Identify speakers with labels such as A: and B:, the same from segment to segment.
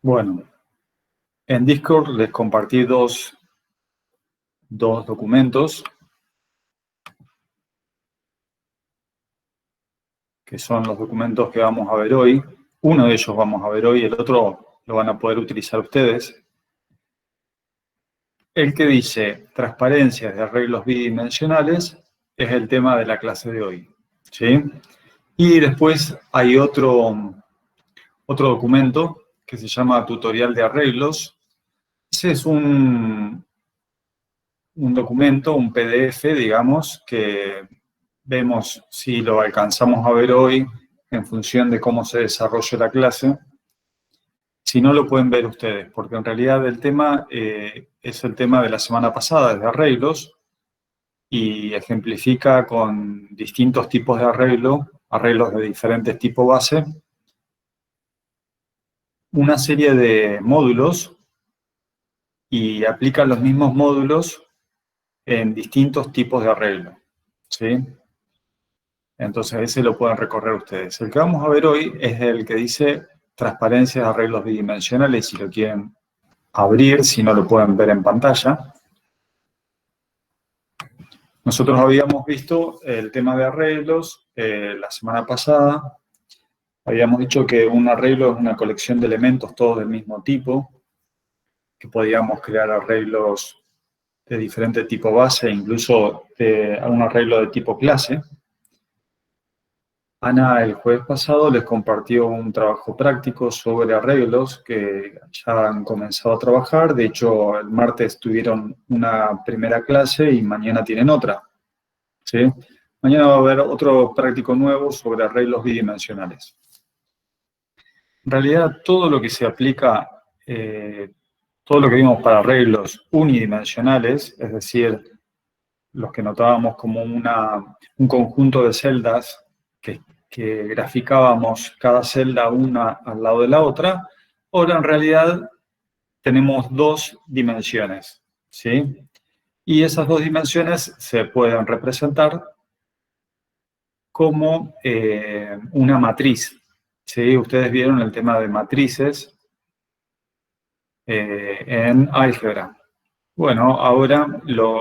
A: Bueno, en Discord les compartí dos documentos que son los documentos que vamos a ver hoy. Uno de ellos vamos a ver hoy, el otro lo van a poder utilizar ustedes. El que dice transparencias de arreglos bidimensionales es el tema de la clase de hoy, ¿sí? Y después hay otro documento que se llama tutorial de arreglos. Ese es un documento, un PDF, digamos, que vemos si lo alcanzamos a ver hoy en función de cómo se desarrolla la clase. Si no, lo pueden ver ustedes, porque en realidad el tema es el tema de la semana pasada, de arreglos, y ejemplifica con distintos tipos de arreglos de diferentes tipos base, una serie de módulos y aplica los mismos módulos en distintos tipos de arreglo, ¿sí? Entonces ese lo pueden recorrer ustedes. El que vamos a ver hoy es el que dice transparencia de arreglos bidimensionales, si lo quieren abrir, si no lo pueden ver en pantalla. Nosotros habíamos visto el tema de arreglos la semana pasada. Habíamos dicho que un arreglo es una colección de elementos todos del mismo tipo, que podíamos crear arreglos de diferente tipo base, incluso un arreglo de tipo clase. Ana el jueves pasado les compartió un trabajo práctico sobre arreglos que ya han comenzado a trabajar. De hecho, el martes tuvieron una primera clase y mañana tienen otra, ¿sí? Mañana va a haber otro práctico nuevo sobre arreglos bidimensionales. En realidad, todo lo que se aplica, todo lo que vimos para arreglos unidimensionales, es decir, los que notábamos como un conjunto de celdas que graficábamos cada celda una al lado de la otra, ahora en realidad tenemos dos dimensiones, ¿sí? Y esas dos dimensiones se pueden representar como una matriz, ¿sí? Ustedes vieron el tema de matrices en álgebra. Bueno, ahora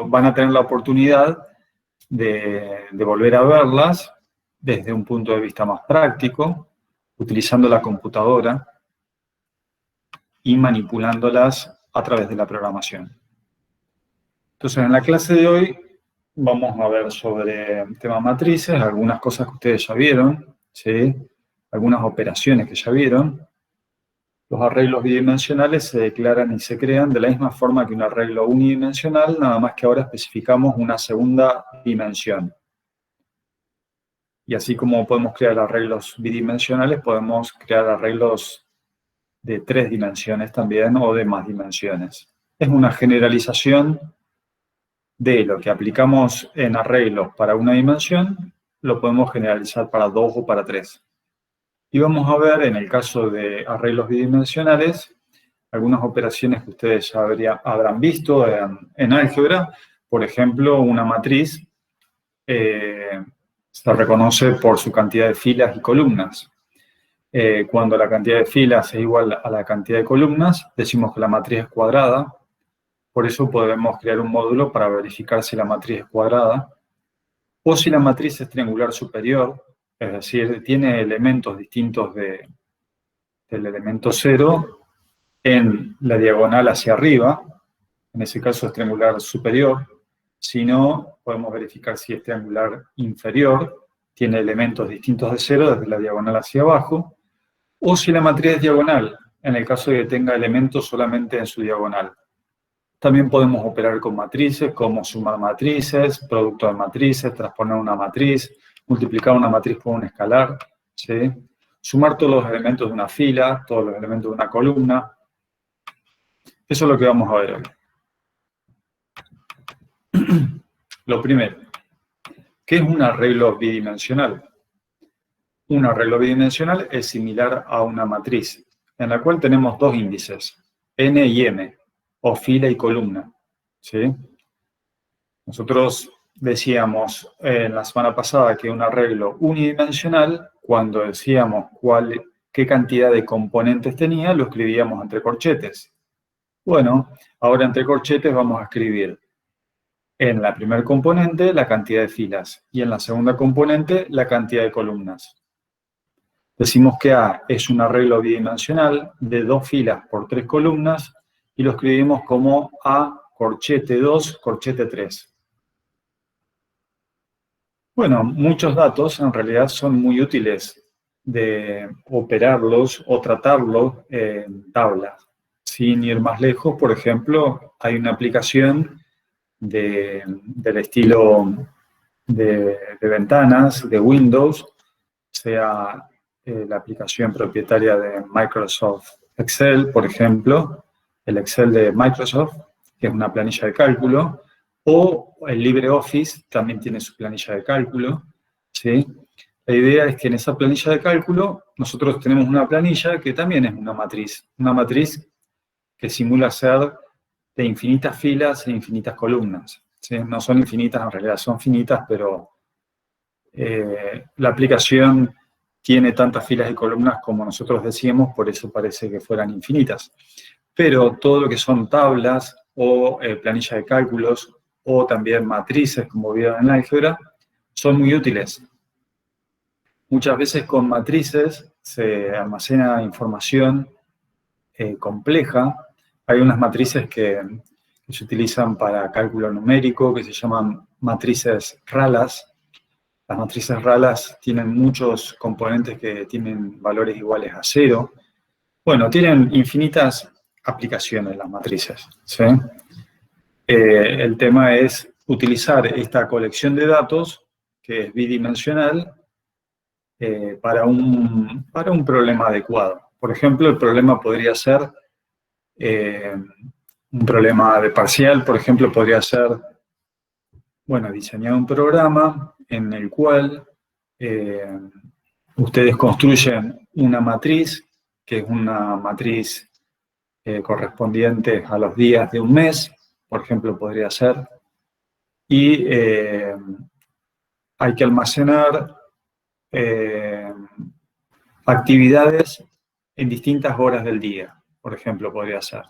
A: van a tener la oportunidad de volver a verlas desde un punto de vista más práctico, utilizando la computadora y manipulándolas a través de la programación. Entonces, en la clase de hoy vamos a ver sobre el tema matrices, algunas cosas que ustedes ya vieron, ¿sí? Algunas operaciones que ya vieron. Los arreglos bidimensionales se declaran y se crean de la misma forma que un arreglo unidimensional, nada más que ahora especificamos una segunda dimensión. Y así como podemos crear arreglos bidimensionales, podemos crear arreglos de 3 dimensiones también o de más dimensiones. Es una generalización de lo que aplicamos en arreglos para una dimensión, lo podemos generalizar para 2 o para 3. Y vamos a ver, en el caso de arreglos bidimensionales, algunas operaciones que ustedes ya habrán visto en álgebra. Por ejemplo, una matriz se reconoce por su cantidad de filas y columnas. Cuando la cantidad de filas es igual a la cantidad de columnas, decimos que la matriz es cuadrada. Por eso podemos crear un módulo para verificar si la matriz es cuadrada. O si la matriz es triangular superior, es decir, tiene elementos distintos del elemento 0 en la diagonal hacia arriba, en ese caso es triangular superior. Si no, podemos verificar si es triangular inferior, tiene elementos distintos de 0 desde la diagonal hacia abajo, o si la matriz es diagonal, en el caso de que tenga elementos solamente en su diagonal. También podemos operar con matrices, como sumar matrices, producto de matrices, transponer una matriz, multiplicar una matriz por un escalar, ¿sí? Sumar todos los elementos de una fila, todos los elementos de una columna. Eso es lo que vamos a ver hoy. Lo primero, ¿qué es un arreglo bidimensional? Un arreglo bidimensional es similar a una matriz, en la cual tenemos dos índices, n y m, o fila y columna, ¿sí? Nosotros decíamos en la semana pasada que un arreglo unidimensional, cuando decíamos qué cantidad de componentes tenía, lo escribíamos entre corchetes. Bueno, ahora entre corchetes vamos a escribir en la primera componente la cantidad de filas y en la segunda componente la cantidad de columnas. Decimos que A es un arreglo bidimensional de 2 filas por 3 columnas y lo escribimos como A corchete 2, corchete 3. Bueno, muchos datos en realidad son muy útiles de operarlos o tratarlos en tablas. Sin ir más lejos, por ejemplo, hay una aplicación del estilo de ventanas de Windows, sea la aplicación propietaria de Microsoft Excel, por ejemplo, el Excel de Microsoft, que es una planilla de cálculo, o el LibreOffice también tiene su planilla de cálculo, ¿sí? La idea es que en esa planilla de cálculo nosotros tenemos una planilla que también es una matriz que simula ser de infinitas filas e infinitas columnas, ¿sí? No son infinitas, en realidad son finitas, pero la aplicación tiene tantas filas y columnas como nosotros decíamos, por eso parece que fueran infinitas. Pero todo lo que son tablas o planillas de cálculos o también matrices, como vieron en álgebra, son muy útiles. Muchas veces con matrices se almacena información compleja. Hay unas matrices que se utilizan para cálculo numérico, que se llaman matrices ralas. Las matrices ralas tienen muchos componentes que tienen valores iguales a 0. Bueno, tienen infinitas aplicaciones las matrices, ¿sí? El tema es utilizar esta colección de datos, que es bidimensional, para un problema adecuado. Por ejemplo, el problema podría ser un problema de parcial, por ejemplo, podría ser, bueno, diseñar un programa en el cual ustedes construyen una matriz, que es una matriz correspondiente a los días de un mes, por ejemplo, podría ser, y hay que almacenar actividades en distintas horas del día, por ejemplo, podría ser.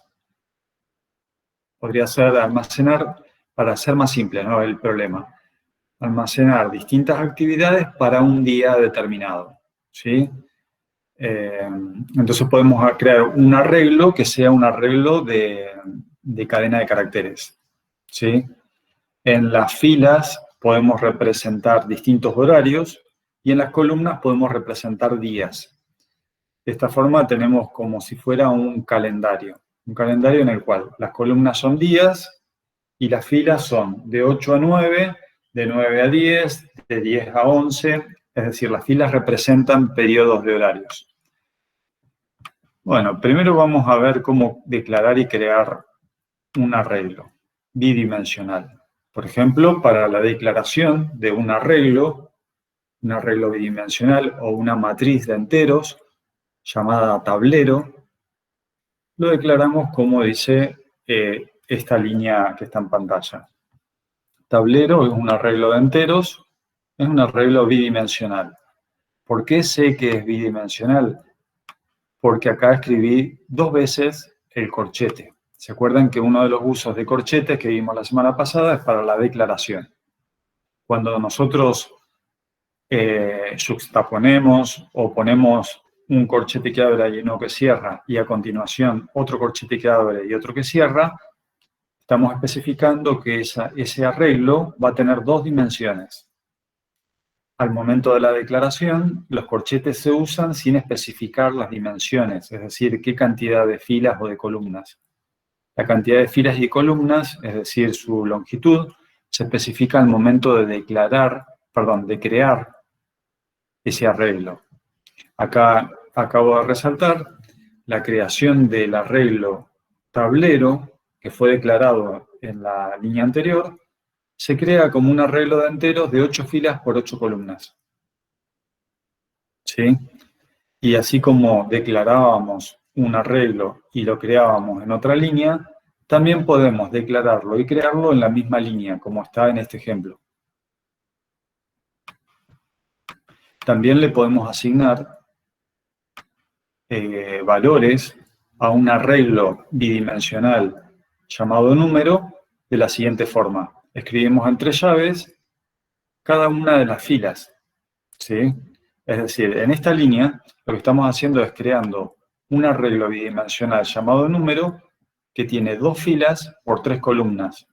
A: Podría ser almacenar, para ser más simple, ¿no?, el problema, almacenar distintas actividades para un día determinado, ¿sí? Entonces podemos crear un arreglo que sea un arreglo de cadena de caracteres, ¿sí? En las filas podemos representar distintos horarios y en las columnas podemos representar días. De esta forma tenemos como si fuera un calendario en el cual las columnas son días y las filas son de 8 a 9, de 9 a 10, de 10 a 11, es decir, las filas representan periodos de horarios. Bueno, primero vamos a ver cómo declarar y crear un arreglo bidimensional. Por ejemplo, para la declaración de un arreglo bidimensional o una matriz de enteros llamada tablero, lo declaramos como dice esta línea que está en pantalla. Tablero es un arreglo de enteros, es un arreglo bidimensional. ¿Por qué sé que es bidimensional? Porque acá escribí 2 veces el corchete. ¿Se acuerdan que uno de los usos de corchetes que vimos la semana pasada es para la declaración? Cuando nosotros juxtaponemos o ponemos un corchete que abre y uno que cierra, y a continuación otro corchete que abre y otro que cierra, estamos especificando que ese arreglo va a tener 2 dimensiones. Al momento de la declaración, los corchetes se usan sin especificar las dimensiones, es decir, qué cantidad de filas o de columnas. La cantidad de filas y columnas, es decir, su longitud, se especifica al momento de crear ese arreglo. Acá acabo de resaltar la creación del arreglo tablero, que fue declarado en la línea anterior, se crea como un arreglo de enteros de 8 filas por 8 columnas. ¿Sí? Y así como declarábamos un arreglo y lo creábamos en otra línea, también podemos declararlo y crearlo en la misma línea, como está en este ejemplo. También le podemos asignar valores a un arreglo bidimensional llamado número de la siguiente forma. Escribimos entre llaves cada una de las filas, ¿sí? Es decir, en esta línea lo que estamos haciendo es creando un arreglo bidimensional llamado número que tiene 2 filas por 3 columnas.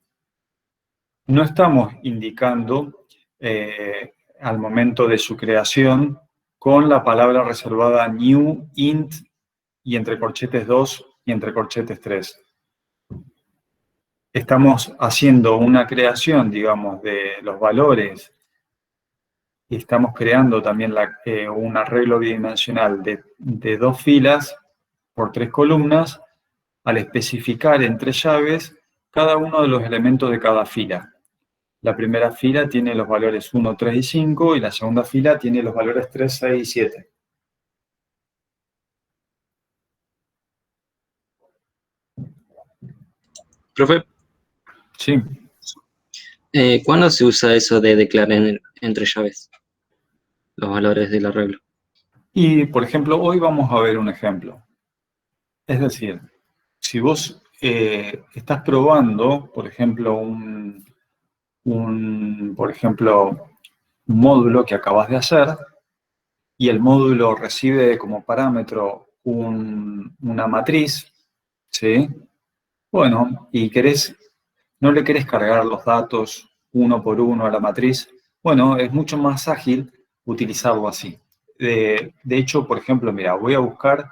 A: No estamos indicando al momento de su creación con la palabra reservada new, int y entre corchetes 2 y entre corchetes 3. Estamos haciendo una creación, digamos, de los valores y estamos creando también un arreglo bidimensional de 2 filas por 3 columnas al especificar entre llaves cada uno de los elementos de cada fila. La primera fila tiene los valores 1, 3 y 5 y la segunda fila tiene los valores 3, 6 y 7.
B: Profe,
A: Sí.
B: ¿Cuándo se usa eso de declarar entre llaves los valores del arreglo?
A: Y, por ejemplo, hoy vamos a ver un ejemplo. Es decir, si vos estás probando, por ejemplo, un módulo que acabas de hacer y el módulo recibe como parámetro una matriz, ¿sí? Bueno, y no le querés cargar los datos uno por uno a la matriz, bueno, es mucho más ágil utilizarlo así. De hecho, por ejemplo, mira, voy a buscar,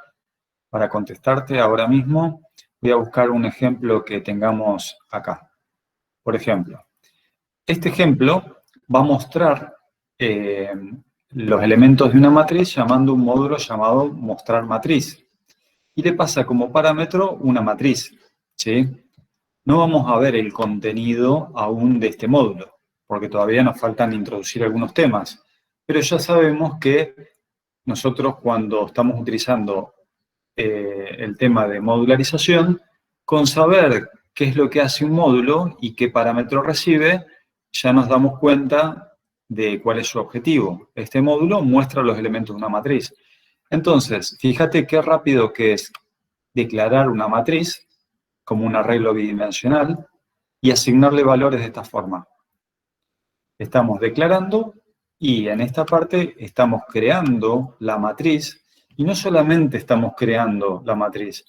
A: para contestarte ahora mismo, voy a buscar un ejemplo que tengamos acá. Por ejemplo, este ejemplo va a mostrar los elementos de una matriz llamando un módulo llamado mostrar matriz. Y le pasa como parámetro una matriz, ¿sí? No vamos a ver el contenido aún de este módulo, porque todavía nos faltan introducir algunos temas. Pero ya sabemos que nosotros cuando estamos utilizando el tema de modularización, con saber qué es lo que hace un módulo y qué parámetro recibe, ya nos damos cuenta de cuál es su objetivo. Este módulo muestra los elementos de una matriz. Entonces, fíjate qué rápido que es declarar una matriz como un arreglo bidimensional y asignarle valores de esta forma. Estamos declarando y en esta parte estamos creando la matriz y no solamente estamos creando la matriz,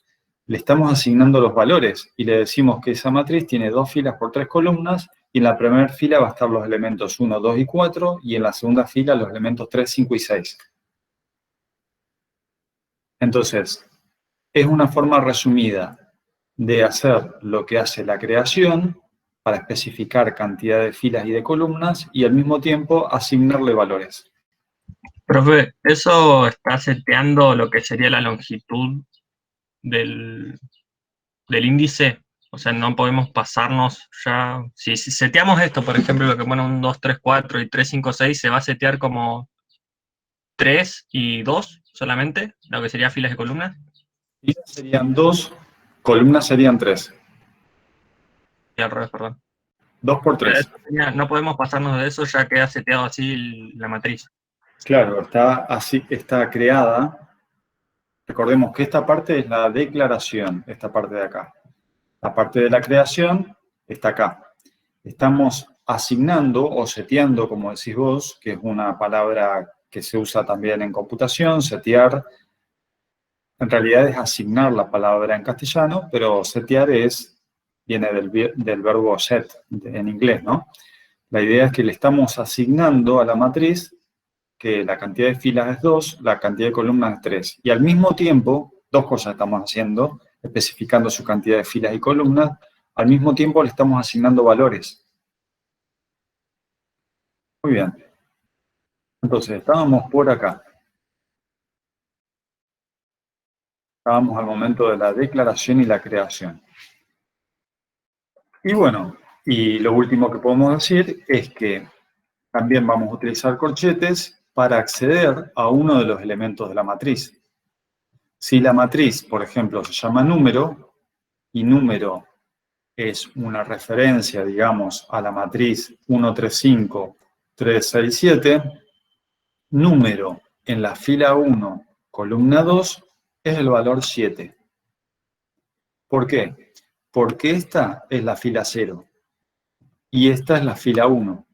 A: le estamos asignando los valores y le decimos que esa matriz tiene 2 filas por 3 columnas y en la primera fila va a estar los elementos 1, 2 y 4 y en la segunda fila los elementos 3, 5 y 6. Entonces, es una forma resumida de hacer lo que hace la creación para especificar cantidad de filas y de columnas y al mismo tiempo asignarle valores.
C: Profe, ¿eso está seteando lo que sería la longitud del índice? O sea, no podemos pasarnos ya. Si seteamos esto, por ejemplo, lo que pone un 2, 3, 4 y 3, 5, 6, se va a setear como 3 y 2 solamente, lo que sería filas y columnas.
A: Filas serían 2, columnas serían 3.
C: Y al revés, perdón.
A: 2 por 3.
C: No podemos pasarnos de eso, ya queda seteado así la matriz.
A: Claro, está creada. Recordemos que esta parte es la declaración, esta parte de acá. La parte de la creación está acá. Estamos asignando o seteando, como decís vos, que es una palabra que se usa también en computación, setear. En realidad es asignar la palabra en castellano, pero setear viene del verbo set en inglés, ¿no? La idea es que le estamos asignando a la matriz que la cantidad de filas es 2, la cantidad de columnas es 3. Y al mismo tiempo, 2 cosas estamos haciendo, especificando su cantidad de filas y columnas, al mismo tiempo le estamos asignando valores. Muy bien. Entonces, estábamos por acá. Estábamos al momento de la declaración y la creación. Y bueno, y lo último que podemos decir es que también vamos a utilizar corchetes para acceder a uno de los elementos de la matriz. Si la matriz, por ejemplo, se llama número, y número es una referencia, digamos, a la matriz 1, 3, 5, 3, 6, 7, número en la fila 1, columna 2, es el valor 7. ¿Por qué? Porque esta es la fila 0 y esta es la fila 1.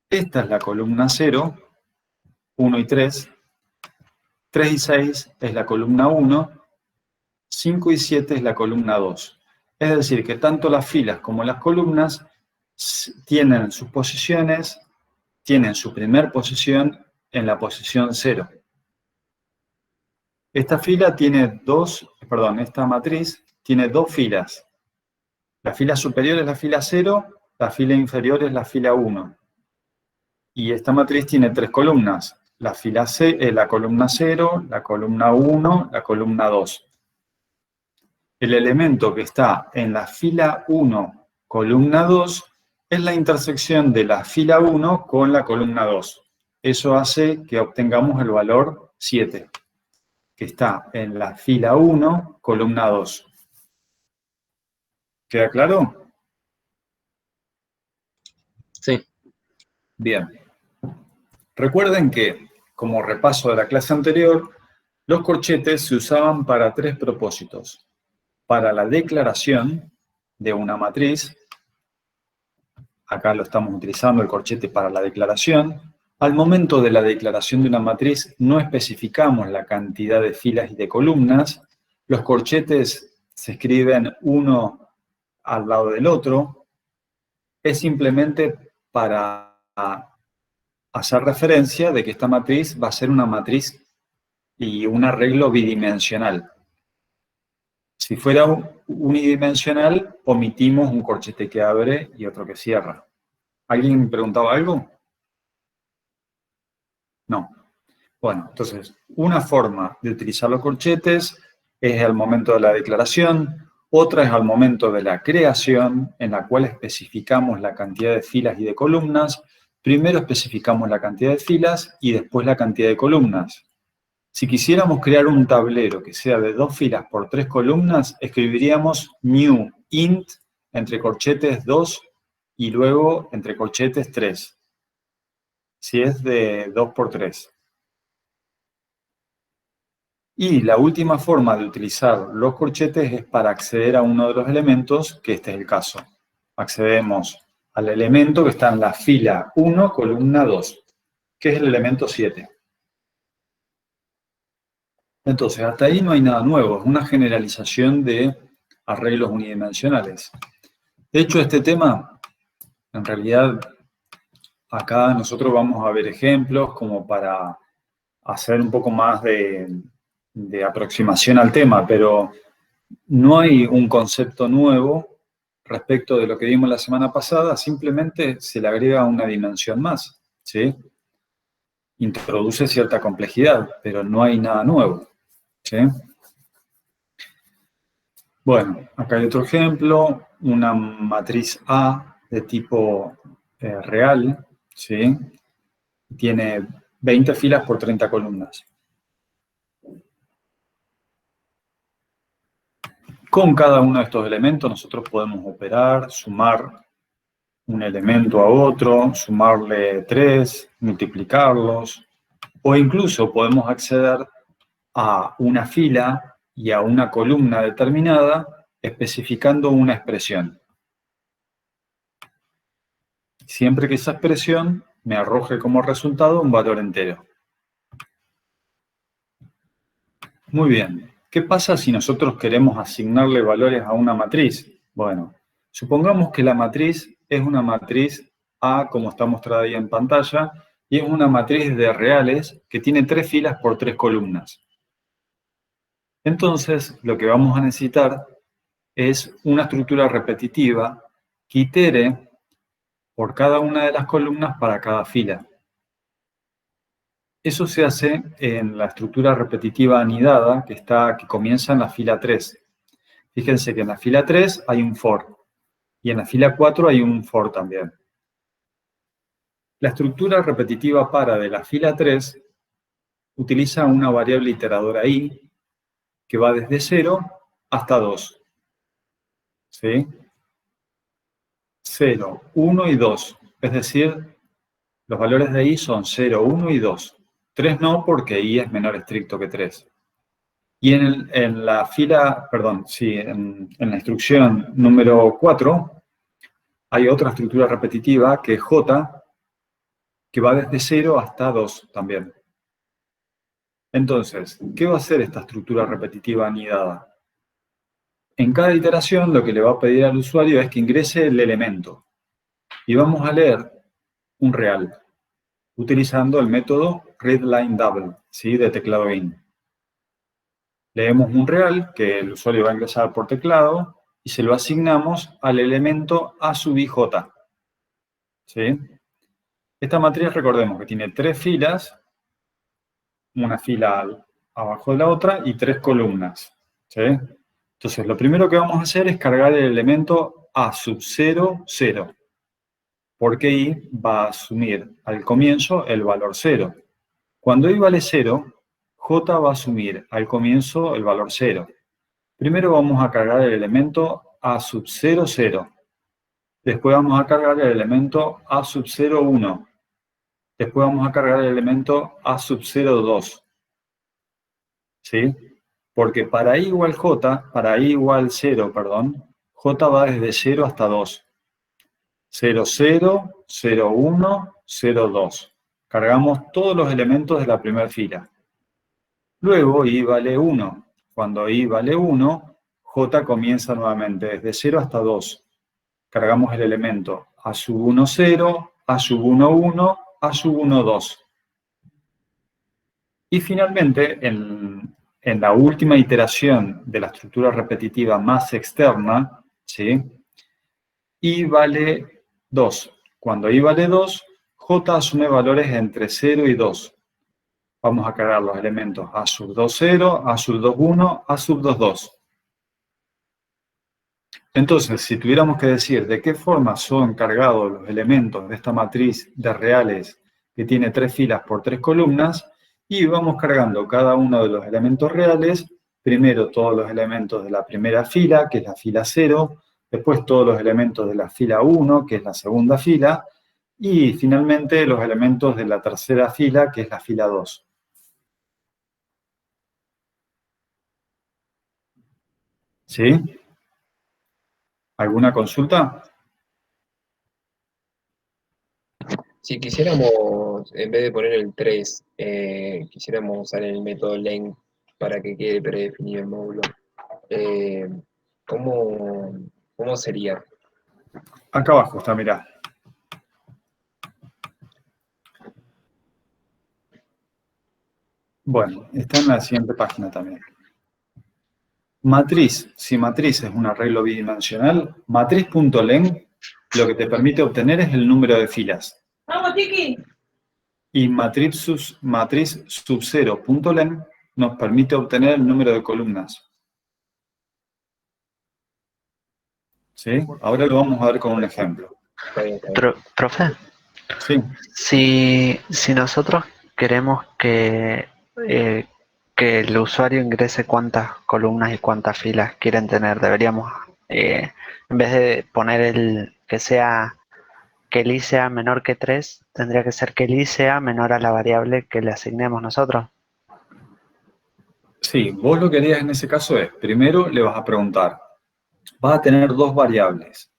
A: Esta es la columna 0, 1 y 3. 3 y 6 es la columna 1. 5 y 7 es la columna 2. Es decir, que tanto las filas como las columnas tienen sus posiciones, tienen su primer posición en la posición 0. Esta matriz tiene dos filas. La fila superior es la fila 0, la fila inferior es la fila 1. Y esta matriz tiene tres columnas. La columna 0, la columna 1, la columna 2. El elemento que está en la fila 1, columna 2, es la intersección de la fila 1 con la columna 2. Eso hace que obtengamos el valor 7, que está en la fila 1, columna 2. ¿Queda claro?
B: Sí.
A: Bien. Recuerden que, como repaso de la clase anterior, los corchetes se usaban para tres propósitos. Para la declaración de una matriz, acá lo estamos utilizando el corchete para la declaración. Al momento de la declaración de una matriz no especificamos la cantidad de filas y de columnas. Los corchetes se escriben uno al lado del otro. Es simplemente para hacer referencia de que esta matriz va a ser una matriz y un arreglo bidimensional. Si fuera unidimensional, omitimos un corchete que abre y otro que cierra. ¿Alguien me preguntaba algo? No. Bueno, entonces, una forma de utilizar los corchetes es al momento de la declaración, otra es al momento de la creación, en la cual especificamos la cantidad de filas y de columnas. Primero especificamos la cantidad de filas y después la cantidad de columnas. Si quisiéramos crear un tablero que sea de 2 filas por 3 columnas, escribiríamos new int entre corchetes 2 y luego entre corchetes 3. Si es de 2 por 3. Y la última forma de utilizar los corchetes es para acceder a uno de los elementos, que este es el caso. Accedemos al elemento que está en la fila 1, columna 2, que es el elemento 7. Entonces, hasta ahí no hay nada nuevo, es una generalización de arreglos unidimensionales. De hecho, este tema, en realidad, acá nosotros vamos a ver ejemplos como para hacer un poco más de aproximación al tema, pero no hay un concepto nuevo respecto de lo que vimos la semana pasada, simplemente se le agrega una dimensión más, ¿sí? Introduce cierta complejidad, pero no hay nada nuevo. ¿Sí? Bueno, acá hay otro ejemplo, una matriz A de tipo real, ¿sí? Tiene 20 filas por 30 columnas. Con cada uno de estos elementos nosotros podemos operar, sumar un elemento a otro, sumarle 3, multiplicarlos, o incluso podemos acceder a una fila y a una columna determinada especificando una expresión. Siempre que esa expresión me arroje como resultado un valor entero. Muy bien. ¿Qué pasa si nosotros queremos asignarle valores a una matriz? Bueno, supongamos que la matriz es una matriz A, como está mostrada ahí en pantalla, y es una matriz de reales que tiene 3 filas por 3 columnas. Entonces, lo que vamos a necesitar es una estructura repetitiva que itere por cada una de las columnas para cada fila. Eso se hace en la estructura repetitiva anidada que comienza en la fila 3. Fíjense que en la fila 3 hay un for y en la fila 4 hay un for también. La estructura repetitiva para de la fila 3 utiliza una variable iteradora i que va desde 0 hasta 2. ¿Sí? 0, 1 y 2. Es decir, los valores de i son 0, 1 y 2. 3 no, porque i es menor estricto que 3. Y en la fila, perdón, sí, en la instrucción número 4, hay otra estructura repetitiva que es j, que va desde 0 hasta 2 también. Entonces, ¿qué va a hacer esta estructura repetitiva anidada? En cada iteración lo que le va a pedir al usuario es que ingrese el elemento. Y vamos a leer un real, utilizando el método readLineDouble, ¿sí? De teclado in. Leemos un real que el usuario va a ingresar por teclado y se lo asignamos al elemento a sub ij. ¿Sí? Esta matriz, recordemos que tiene 3 filas, una fila abajo de la otra y 3 columnas. ¿Sí? Entonces, lo primero que vamos a hacer es cargar el elemento a sub 0, 0. Porque i va a asumir al comienzo el valor 0. Cuando i vale 0, j va a asumir al comienzo el valor 0. Primero vamos a cargar el elemento a sub 0, 0. Después vamos a cargar el elemento a sub 0, 1. Después vamos a cargar el elemento a sub 0, 2. ¿Sí? Porque para i igual j, para i igual 0, perdón, j va desde 0 hasta 2. 0, 0, 0, 1, 0, 2. Cargamos todos los elementos de la primera fila. Luego i vale 1. Cuando i vale 1, j comienza nuevamente desde 0 hasta 2. Cargamos el elemento a sub 1, 0, a sub 1, 1, a sub 1, 2. Y finalmente, en la última iteración de la estructura repetitiva más externa, ¿sí? I vale 2. Cuando i vale 2, j asume valores entre 0 y 2. Vamos a cargar los elementos a sub 2, 0, a sub 2, 1, a sub 2, 2. Entonces, si tuviéramos que decir de qué forma son cargados los elementos de esta matriz de reales que tiene 3 filas por 3 columnas, y vamos cargando cada uno de los elementos reales, primero todos los elementos de la primera fila, que es la fila 0, después todos los elementos de la fila 1, que es la segunda fila, y finalmente los elementos de la tercera fila, que es la fila 2. ¿Sí? ¿Alguna consulta?
D: Si quisiéramos, en vez de poner el 3, quisiéramos usar el método len para que quede predefinido el módulo, eh, ¿cómo sería?
A: Acá abajo está, mirá. Bueno, está en la siguiente página también. Matriz. Si matriz es un arreglo bidimensional, matriz.len lo que te permite obtener es el número de filas.
E: ¡Vamos, Tiki!
A: Y matriz sub 0.len nos permite obtener el número de columnas. ¿Sí? Ahora lo vamos a ver con un ejemplo.
D: Está bien, está bien.
F: Profe,
A: Sí.
F: si nosotros queremos que el usuario ingrese cuántas columnas y cuántas filas quieren tener, deberíamos, en vez de poner que el i sea menor que 3, tendría que ser que el i sea menor a la variable que le asignemos nosotros.
A: Sí, vos lo que harías en ese caso es, primero le vas a preguntar, vas a tener dos variables.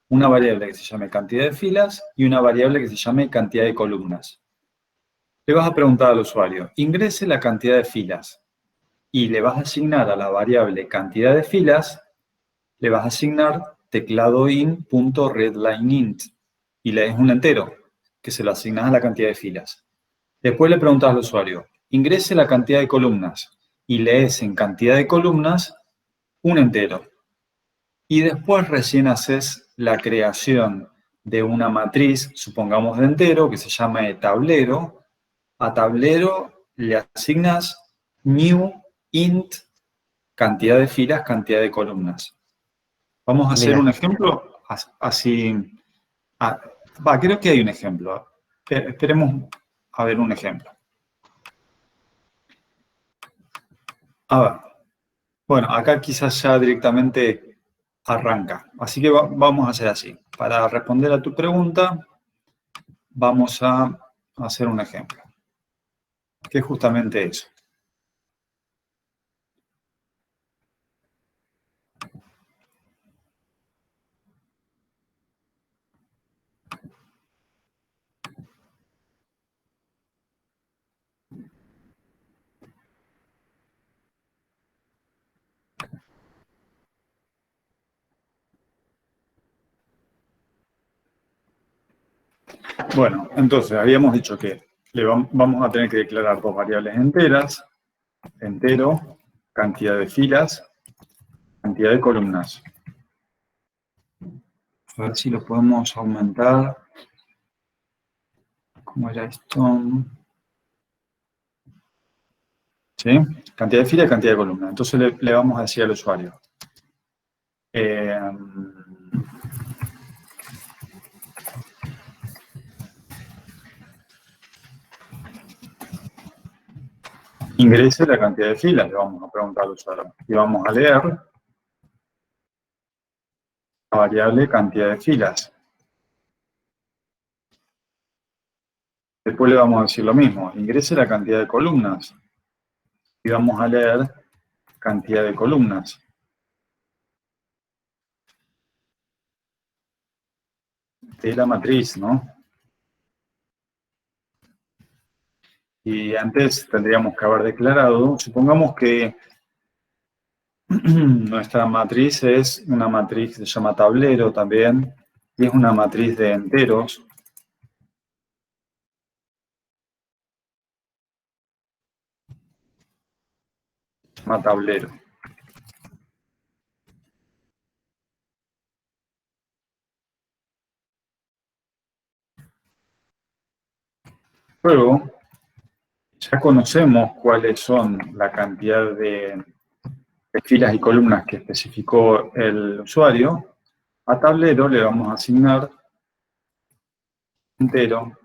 A: Una variable que se llame cantidad de filas y una variable que se llame cantidad de columnas. Le vas a preguntar al usuario, ingrese la cantidad de filas y le vas a asignar a la variable cantidad de filas, le vas a asignar teclado in.readLineInt y le es un entero que se lo asignas a la cantidad de filas. Después le preguntas al usuario, ingrese la cantidad de columnas y lees en cantidad de columnas un entero. Y después recién haces la creación de una matriz, supongamos de entero, que se llama tablero. A tablero le asignas new int cantidad de filas, cantidad de columnas. Vamos a hacer
F: Bien.
A: un ejemplo así. Creo que hay un ejemplo. Esperemos a ver un ejemplo. A ver. Bueno, acá quizás ya directamente arranca. Así que vamos a hacer así. Para responder a tu pregunta, vamos a hacer un ejemplo. que es justamente eso. Bueno, entonces habíamos dicho que vamos a tener que declarar dos variables enteras, entero, cantidad de filas, cantidad de columnas. A ver si lo podemos aumentar. ¿Cómo era esto? ¿Sí? Cantidad de filas y cantidad de columnas. Entonces le vamos a decir al usuario. Ingrese la cantidad de filas, le vamos a preguntar al usuario. Y vamos a leer la variable cantidad de filas. Después le vamos a decir lo mismo. Ingrese la cantidad de columnas. Y vamos a leer cantidad de columnas. De la matriz, ¿no? Y antes tendríamos que haber declarado, supongamos que nuestra matriz es una matriz que se llama tablero también, y es una matriz de enteros. Se llama tablero. Luego, ya conocemos cuáles son la cantidad de filas y columnas que especificó el usuario. A tablero le vamos a asignar entero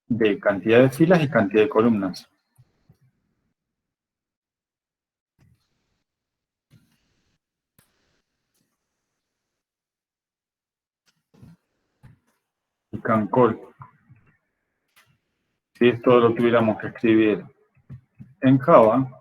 A: de cantidad de filas y cantidad de columnas. Y cancol. Si esto lo tuviéramos que escribir en Java,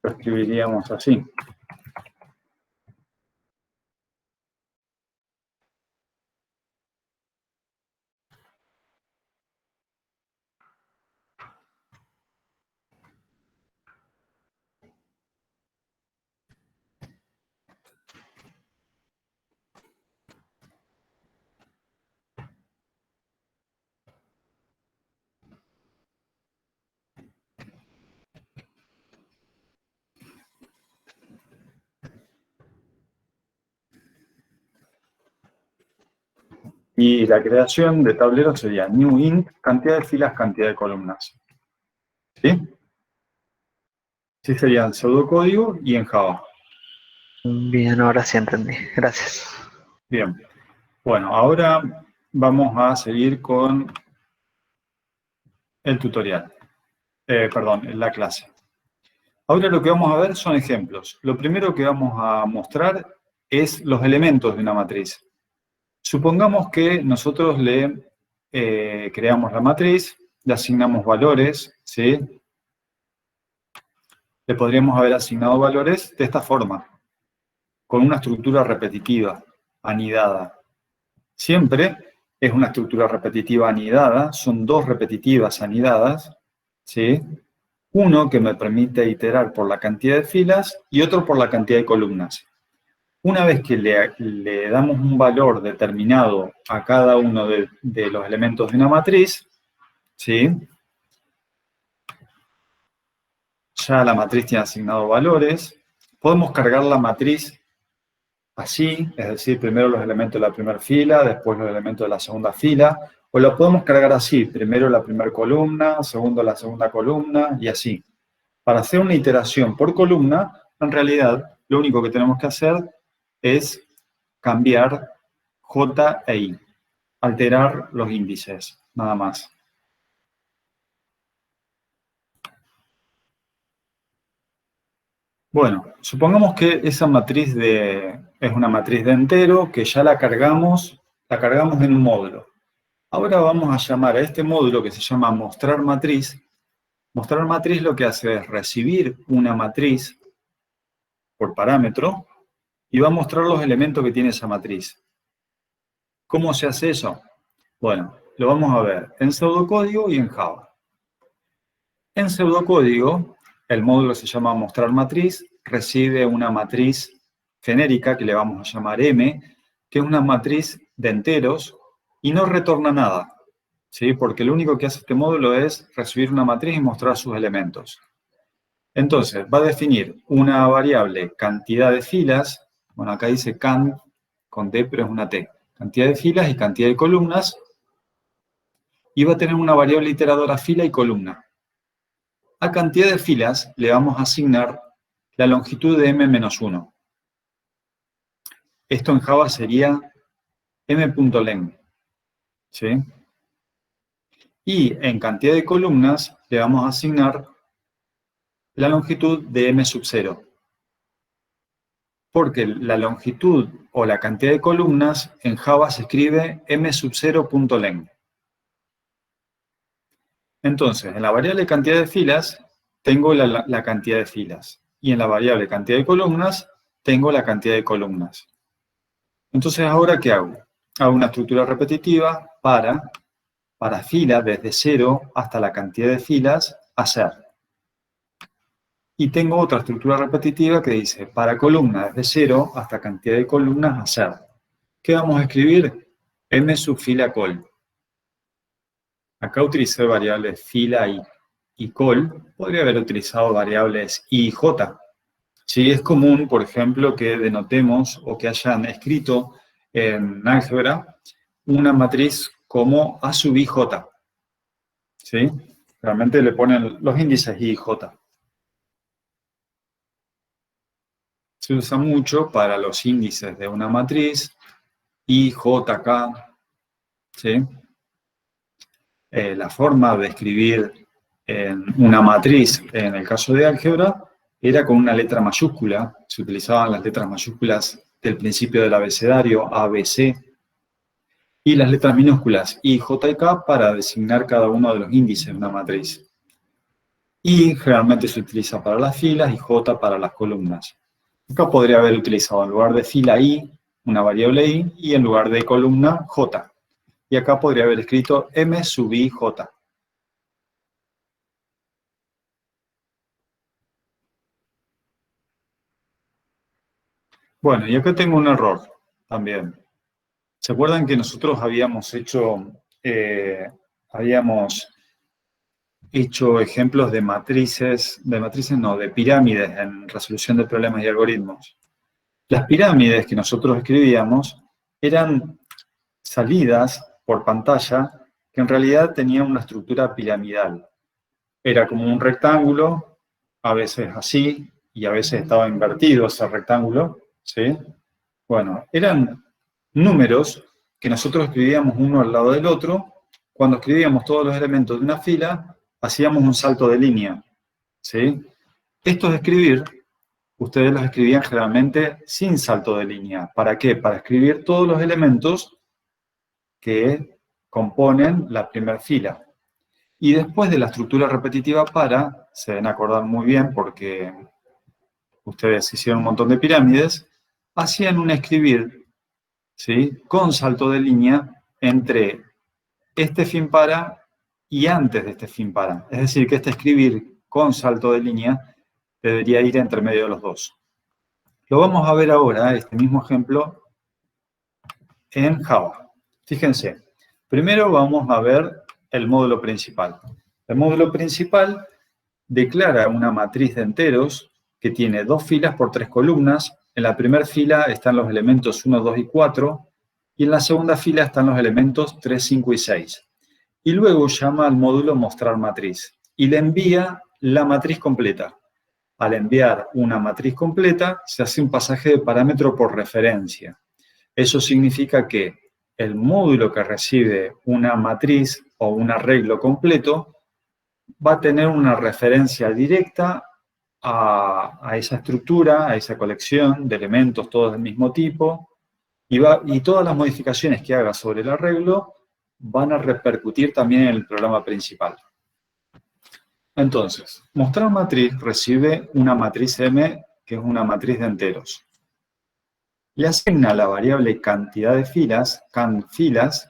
A: lo escribiríamos así. Y la creación de tablero sería new int, cantidad de filas, cantidad de columnas. ¿Sí? Sí sería en pseudocódigo y en Java.
F: Bien, ahora sí entendí. Gracias.
A: Bien. Bueno, ahora vamos a seguir con el tutorial. Perdón, la clase. Ahora lo que vamos a ver son ejemplos. Lo primero que vamos a mostrar es los elementos de una matriz. Supongamos que nosotros le creamos la matriz, le asignamos valores, ¿sí? Le podríamos haber asignado valores de esta forma, con una estructura repetitiva, anidada. Siempre es una estructura repetitiva anidada, son dos repetitivas anidadas, ¿sí? Uno que me permite iterar por la cantidad de filas y otro por la cantidad de columnas. Una vez que le damos un valor determinado a cada uno de los elementos de una matriz, ¿sí? Ya la matriz tiene asignado valores. Podemos cargar la matriz así, es decir, primero los elementos de la primera fila, después los elementos de la segunda fila, o lo podemos cargar así, primero la primera columna, segundo la segunda columna, y así. Para hacer una iteración por columna, en realidad, lo único que tenemos que hacer es cambiar J e I, alterar los índices, nada más. Bueno, supongamos que esa matriz es una matriz de entero que ya la cargamos en un módulo. Ahora vamos a llamar a este módulo que se llama mostrar matriz. Mostrar matriz lo que hace es recibir una matriz por parámetro y va a mostrar los elementos que tiene esa matriz. ¿Cómo se hace eso? Bueno, lo vamos a ver en pseudocódigo y en Java. En pseudocódigo, el módulo se llama mostrar matriz, recibe una matriz genérica que le vamos a llamar M, que es una matriz de enteros y no retorna nada, ¿sí? Porque lo único que hace este módulo es recibir una matriz y mostrar sus elementos. Entonces, va a definir una variable cantidad de filas, bueno, acá dice cant con T, pero es una T, cantidad de filas y cantidad de columnas, y va a tener una variable iteradora fila y columna. A cantidad de filas le vamos a asignar la longitud de m-1. Esto en Java sería m.len, ¿sí? Y en cantidad de columnas le vamos a asignar la longitud de m sub 0. Porque la longitud o la cantidad de columnas en Java se escribe m sub 0.len. Entonces, en la variable cantidad de filas, tengo la cantidad de filas. Y en la variable cantidad de columnas, tengo la cantidad de columnas. Entonces, ¿ahora qué hago? Hago una estructura repetitiva para fila desde 0 hasta la cantidad de filas, hacer. Y tengo otra estructura repetitiva que dice, para columna desde 0 hasta cantidad de columnas, hacer. ¿Qué vamos a escribir? M sub fila col. Acá utilicé variables fila y col. Podría haber utilizado variables i y j. Sí, es común, por ejemplo, que denotemos o que hayan escrito en álgebra una matriz como A sub ij. ¿Sí? Realmente le ponen los índices i y j. Se usa mucho para los índices de una matriz, i, j, k. ¿Sí? La forma de escribir una matriz, en el caso de álgebra, era con una letra mayúscula. Se utilizaban las letras mayúsculas del principio del abecedario, A, B, C, y las letras minúsculas, I, J y K, para designar cada uno de los índices de una matriz. I generalmente se utiliza para las filas y J para las columnas. Acá podría haber utilizado en lugar de fila I, una variable I, y en lugar de columna, J. Y acá podría haber escrito M sub I, J. Bueno, y acá tengo un error también. ¿Se acuerdan que nosotros habíamos hecho ejemplos de de pirámides en resolución de problemas y algoritmos? Las pirámides que nosotros escribíamos eran salidas por pantalla que en realidad tenían una estructura piramidal. Era como un rectángulo, a veces así, y a veces estaba invertido ese rectángulo, ¿sí? Bueno, eran números que nosotros escribíamos uno al lado del otro. Cuando escribíamos todos los elementos de una fila, hacíamos un salto de línea, ¿sí? Estos de escribir, ustedes los escribían generalmente sin salto de línea. ¿Para qué? Para escribir todos los elementos que componen la primera fila. Y después de la estructura repetitiva para, se deben acordar muy bien porque ustedes hicieron un montón de pirámides, hacían un escribir, ¿sí?, con salto de línea entre este fin para y antes de este fin para. Es decir, que este escribir con salto de línea debería ir entre medio de los dos. Lo vamos a ver ahora, este mismo ejemplo, en Java. Fíjense, primero vamos a ver el módulo principal. El módulo principal declara una matriz de enteros que tiene 2 filas por 3 columnas, en la primera fila están los elementos 1, 2 y 4, y en la segunda fila están los elementos 3, 5 y 6. Y luego llama al módulo mostrar matriz, y le envía la matriz completa. Al enviar una matriz completa, se hace un pasaje de parámetro por referencia. Eso significa que el módulo que recibe una matriz o un arreglo completo va a tener una referencia directa a esa estructura, a esa colección de elementos todos del mismo tipo, y todas las modificaciones que haga sobre el arreglo van a repercutir también en el programa principal. Entonces, mostrar matriz recibe una matriz M, que es una matriz de enteros. Le asigna a la variable cantidad de filas, can_filas,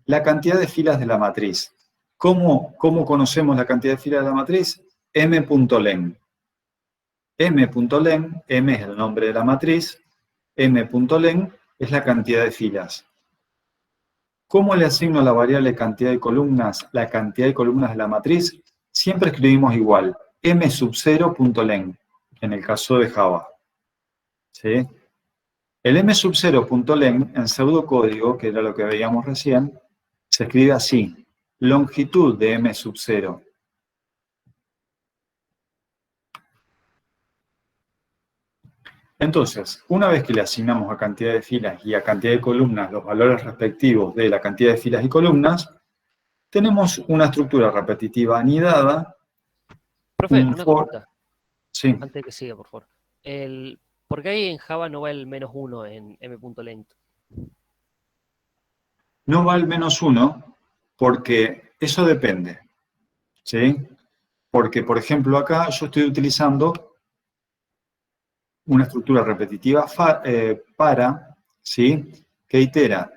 A: la cantidad de filas de la matriz. ¿Cómo conocemos la cantidad de filas de la matriz? m.len. m.len, m es el nombre de la matriz, m.len es la cantidad de filas. ¿Cómo le asigno a la variable cantidad de columnas la cantidad de columnas de la matriz? Siempre escribimos igual, m sub 0.len, en el caso de Java. ¿Sí? El m sub 0.len en pseudocódigo, que era lo que veíamos recién, se escribe así, longitud de m sub 0. Entonces, una vez que le asignamos a cantidad de filas y a cantidad de columnas los valores respectivos de la cantidad de filas y columnas, tenemos una estructura repetitiva anidada.
E: Profe, una pregunta.
A: Sí.
E: Antes de que siga, por favor. ¿Por qué ahí en Java no va el -1 en m.length?
A: No va el -1 porque eso depende. ¿Sí? Porque, por ejemplo, acá yo estoy utilizando una estructura repetitiva para, ¿sí? Que itera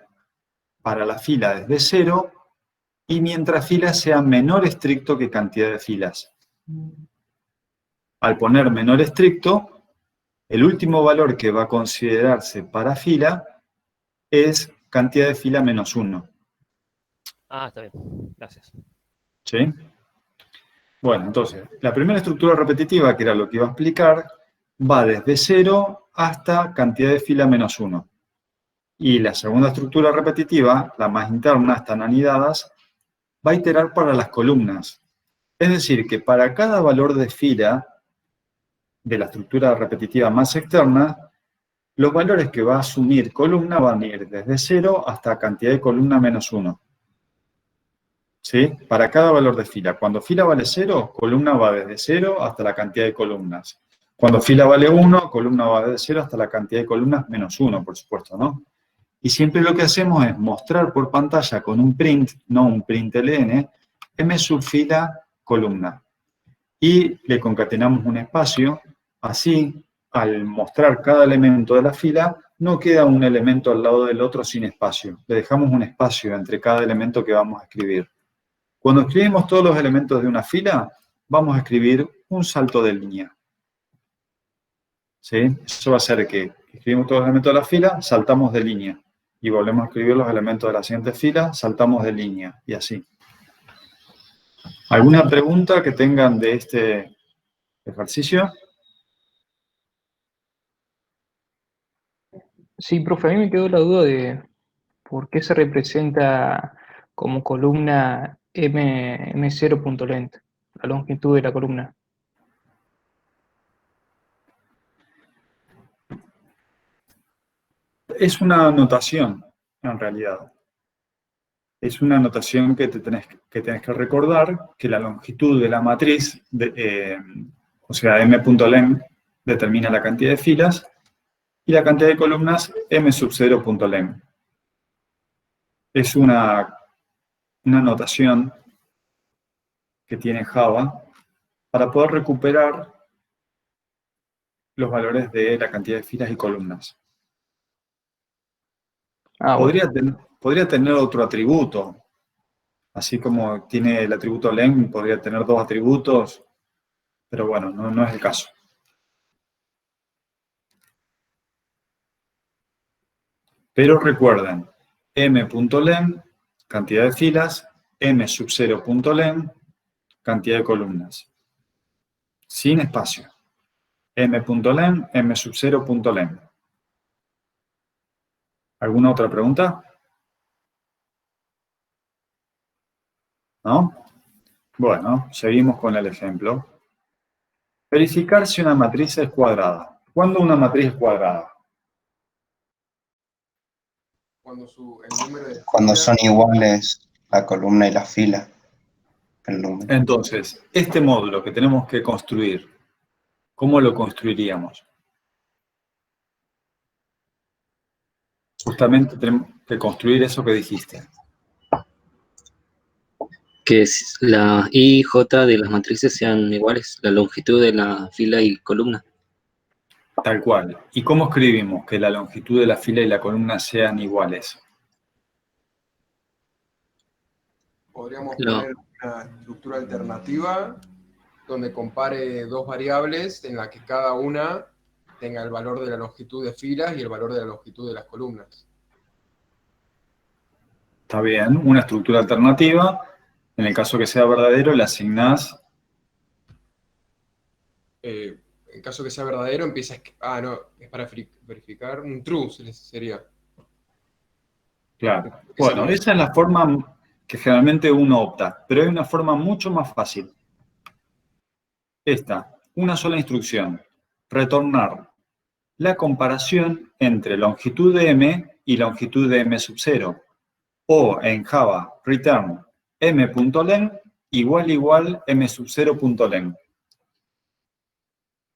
A: para la fila desde 0 y mientras fila sea menor estricto que cantidad de filas. Al poner menor estricto, el último valor que va a considerarse para fila es cantidad de fila -1.
E: Ah, está bien. Gracias.
A: ¿Sí? Bueno, entonces, la primera estructura repetitiva, que era lo que iba a explicar, va desde 0 hasta cantidad de fila -1. Y la segunda estructura repetitiva, la más interna, están anidadas, va a iterar para las columnas. Es decir, que para cada valor de fila de la estructura repetitiva más externa, los valores que va a asumir columna van a ir desde 0 hasta cantidad de columna -1. ¿Sí? Para cada valor de fila. Cuando fila vale 0, columna va desde 0 hasta la cantidad de columnas. Cuando fila vale 1, columna va desde 0 hasta la cantidad de columnas -1, por supuesto, ¿no? Y siempre lo que hacemos es mostrar por pantalla con un print, no un println, m sub fila columna. Y le concatenamos un espacio, así, al mostrar cada elemento de la fila, no queda un elemento al lado del otro sin espacio. Le dejamos un espacio entre cada elemento que vamos a escribir. Cuando escribimos todos los elementos de una fila, vamos a escribir un salto de línea. ¿Sí? Eso va a hacer que escribimos todos los elementos de la fila, saltamos de línea. Y volvemos a escribir los elementos de la siguiente fila, saltamos de línea, y así. ¿Alguna pregunta que tengan de este ejercicio?
G: Sí, profe, a mí me quedó la duda de por qué se representa como columna m0.length, la longitud de la columna.
A: Es una notación, en realidad. Es una notación que tenés que recordar, que la longitud de la matriz, o sea, m.len, determina la cantidad de filas, y la cantidad de columnas, m sub 0.len. Es una notación que tiene Java para poder recuperar los valores de la cantidad de filas y columnas. Podría tener otro atributo, así como tiene el atributo len, podría tener dos atributos, pero bueno, no es el caso. Pero recuerden, m.len, cantidad de filas, m sub 0.len, cantidad de columnas. Sin espacio. m.len, m0.len. ¿Alguna otra pregunta? ¿No? Bueno, seguimos con el ejemplo. Verificar si una matriz es cuadrada. ¿Cuándo una matriz es cuadrada?
H: Cuando son iguales la columna y la fila. El número.
A: Entonces, este módulo que tenemos que construir, ¿cómo lo construiríamos? Justamente tenemos que construir eso que dijiste.
B: Que la I y J de las matrices sean iguales, la longitud de la fila y columna.
A: Tal cual. ¿Y cómo escribimos que la longitud de la fila y la columna sean iguales?
I: Podríamos poner una estructura alternativa donde compare dos variables en la que cada una tenga el valor de la longitud de filas y el valor de la longitud de las columnas.
A: Está bien, una estructura alternativa. En el caso que sea verdadero, le asignás.
I: En caso que sea verdadero, empieza a... no, es para verificar un true, sería.
A: Claro. Bueno, esa es la forma que generalmente uno opta, pero hay una forma mucho más fácil. Esta, una sola instrucción. Retornar la comparación entre longitud de m y longitud de m0. O en Java, return m.len igual m0.len.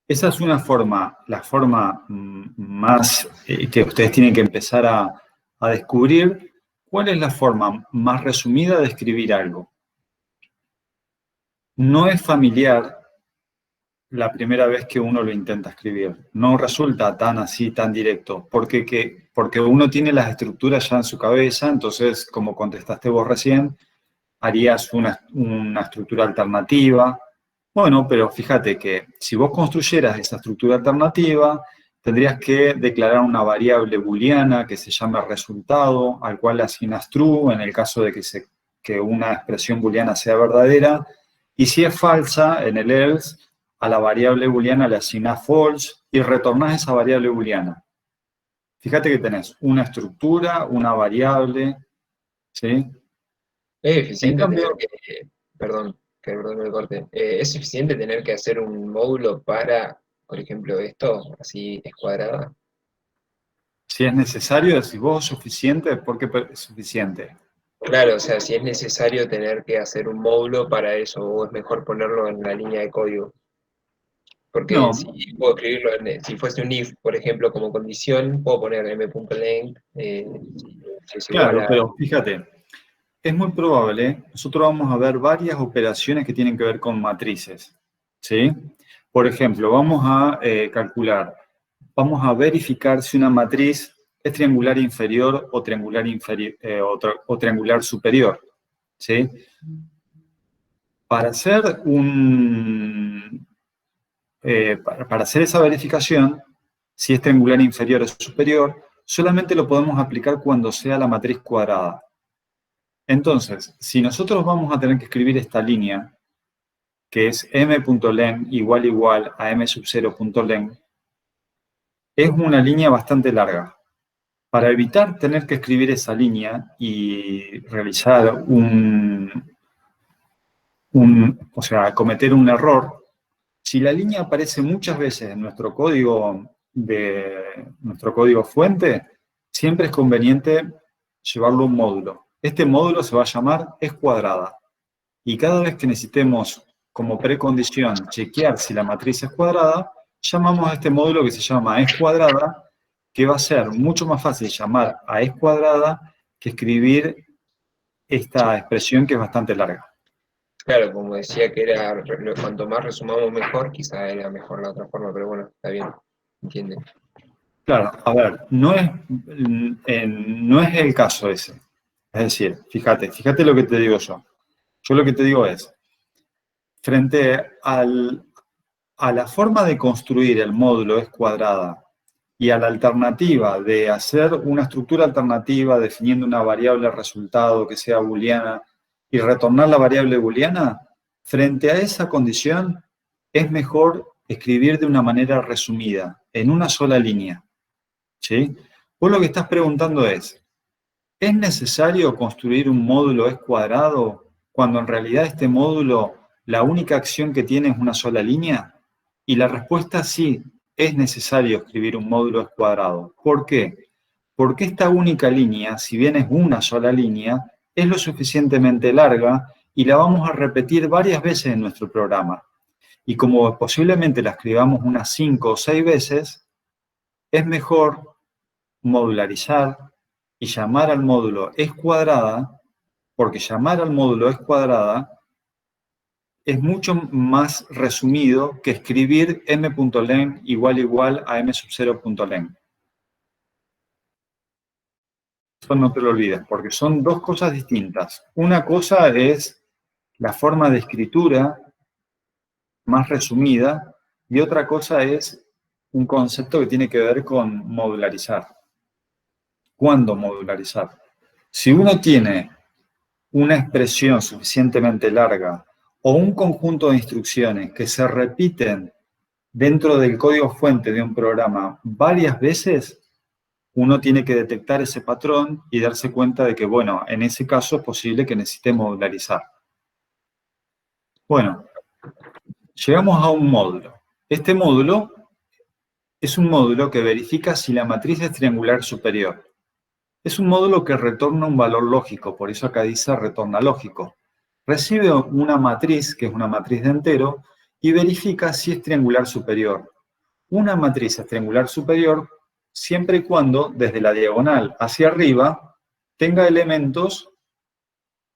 A: Esa es una forma, la forma más que ustedes tienen que empezar a descubrir. ¿Cuál es la forma más resumida de escribir algo? No es familiar la primera vez que uno lo intenta escribir. No resulta tan así, tan directo, porque uno tiene las estructuras ya en su cabeza, entonces, como contestaste vos recién, harías una estructura alternativa. Bueno, pero fíjate que si vos construyeras esa estructura alternativa, tendrías que declarar una variable booleana que se llama resultado, al cual le asignas true, en el caso de que una expresión booleana sea verdadera, y si es falsa, en el else, a la variable booleana le asignás false y retornás esa variable booleana. Fíjate que tenés una estructura, una variable, ¿sí?
D: Es eficiente
A: En cambio,
D: tener que, perdón el corte, es eficiente tener que hacer un módulo para, por ejemplo, esto, así es cuadrada.
A: si es necesario, decís vos suficiente, ¿por qué es suficiente?
D: Claro, o sea, si es necesario tener que hacer un módulo para eso, o es mejor ponerlo en la línea de código. Porque
A: No,
D: si puedo escribirlo, si fuese un if, por ejemplo, como condición, puedo poner m.length, si es igual
A: claro,
D: a...
A: pero fíjate, es muy probable, nosotros vamos a ver varias operaciones que tienen que ver con matrices, ¿sí? Por ejemplo, vamos a calcular, vamos a verificar si una matriz es triangular inferior o triangular, o triangular superior, ¿sí? Para hacer para hacer esa verificación, si es triangular inferior o superior, solamente lo podemos aplicar cuando sea la matriz cuadrada. Entonces, si nosotros vamos a tener que escribir esta línea, que es m.len igual a m0.len, es una línea bastante larga. Para evitar tener que escribir esa línea y realizar o sea, cometer un error, si la línea aparece muchas veces en nuestro código fuente, siempre es conveniente llevarlo a un módulo. Este módulo se va a llamar escuadrada. Y cada vez que necesitemos como precondición chequear si la matriz es cuadrada, llamamos a este módulo que se llama escuadrada, que va a ser mucho más fácil llamar a escuadrada que escribir esta expresión que es bastante larga.
D: Claro, como decía que era, cuanto más resumamos mejor, quizá era mejor la otra forma, pero bueno, está bien, entienden.
A: Claro, a ver, no es el caso ese. Es decir, fíjate lo que te digo yo. Yo lo que te digo es, frente a la forma de construir el módulo es cuadrada y a la alternativa de hacer una estructura alternativa definiendo una variable resultado que sea booleana y retornar la variable booleana, frente a esa condición es mejor escribir de una manera resumida, en una sola línea. ¿Sí? Vos lo que estás preguntando ¿es necesario construir un módulo es cuadrado cuando en realidad este módulo, la única acción que tiene es una sola línea? Y la respuesta es sí, es necesario escribir un módulo es cuadrado. ¿Por qué? Porque esta única línea, si bien es una sola línea, es lo suficientemente larga y la vamos a repetir varias veces en nuestro programa. Y como posiblemente la escribamos unas 5 o 6 veces, es mejor modularizar y llamar al módulo es cuadrada, porque llamar al módulo es cuadrada es mucho más resumido que escribir m.len igual a m0.len. Eso no te lo olvides, porque son dos cosas distintas. Una cosa es la forma de escritura más resumida y otra cosa es un concepto que tiene que ver con modularizar. ¿Cuándo modularizar? Si uno tiene una expresión suficientemente larga o un conjunto de instrucciones que se repiten dentro del código fuente de un programa varias veces, uno tiene que detectar ese patrón y darse cuenta de que, bueno, en ese caso es posible que necesite modularizar. Bueno, llegamos a un módulo. Este módulo es un módulo que verifica si la matriz es triangular superior. Es un módulo que retorna un valor lógico, por eso acá dice retorna lógico. Recibe una matriz, que es una matriz de entero, y verifica si es triangular superior. Una matriz es triangular superior siempre y cuando, desde la diagonal hacia arriba, tenga elementos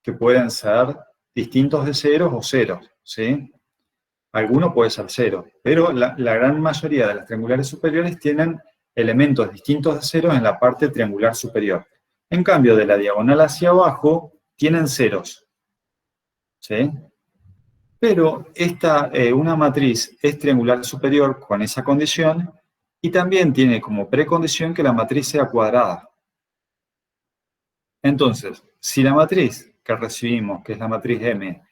A: que pueden ser distintos de ceros o ceros, ¿sí? Alguno puede ser cero, pero la gran mayoría de las triangulares superiores tienen elementos distintos de ceros en la parte triangular superior. En cambio, de la diagonal hacia abajo, tienen ceros, ¿sí? Pero una matriz es triangular superior con esa condición y también tiene como precondición que la matriz sea cuadrada. Entonces, si la matriz que recibimos, que es la matriz M,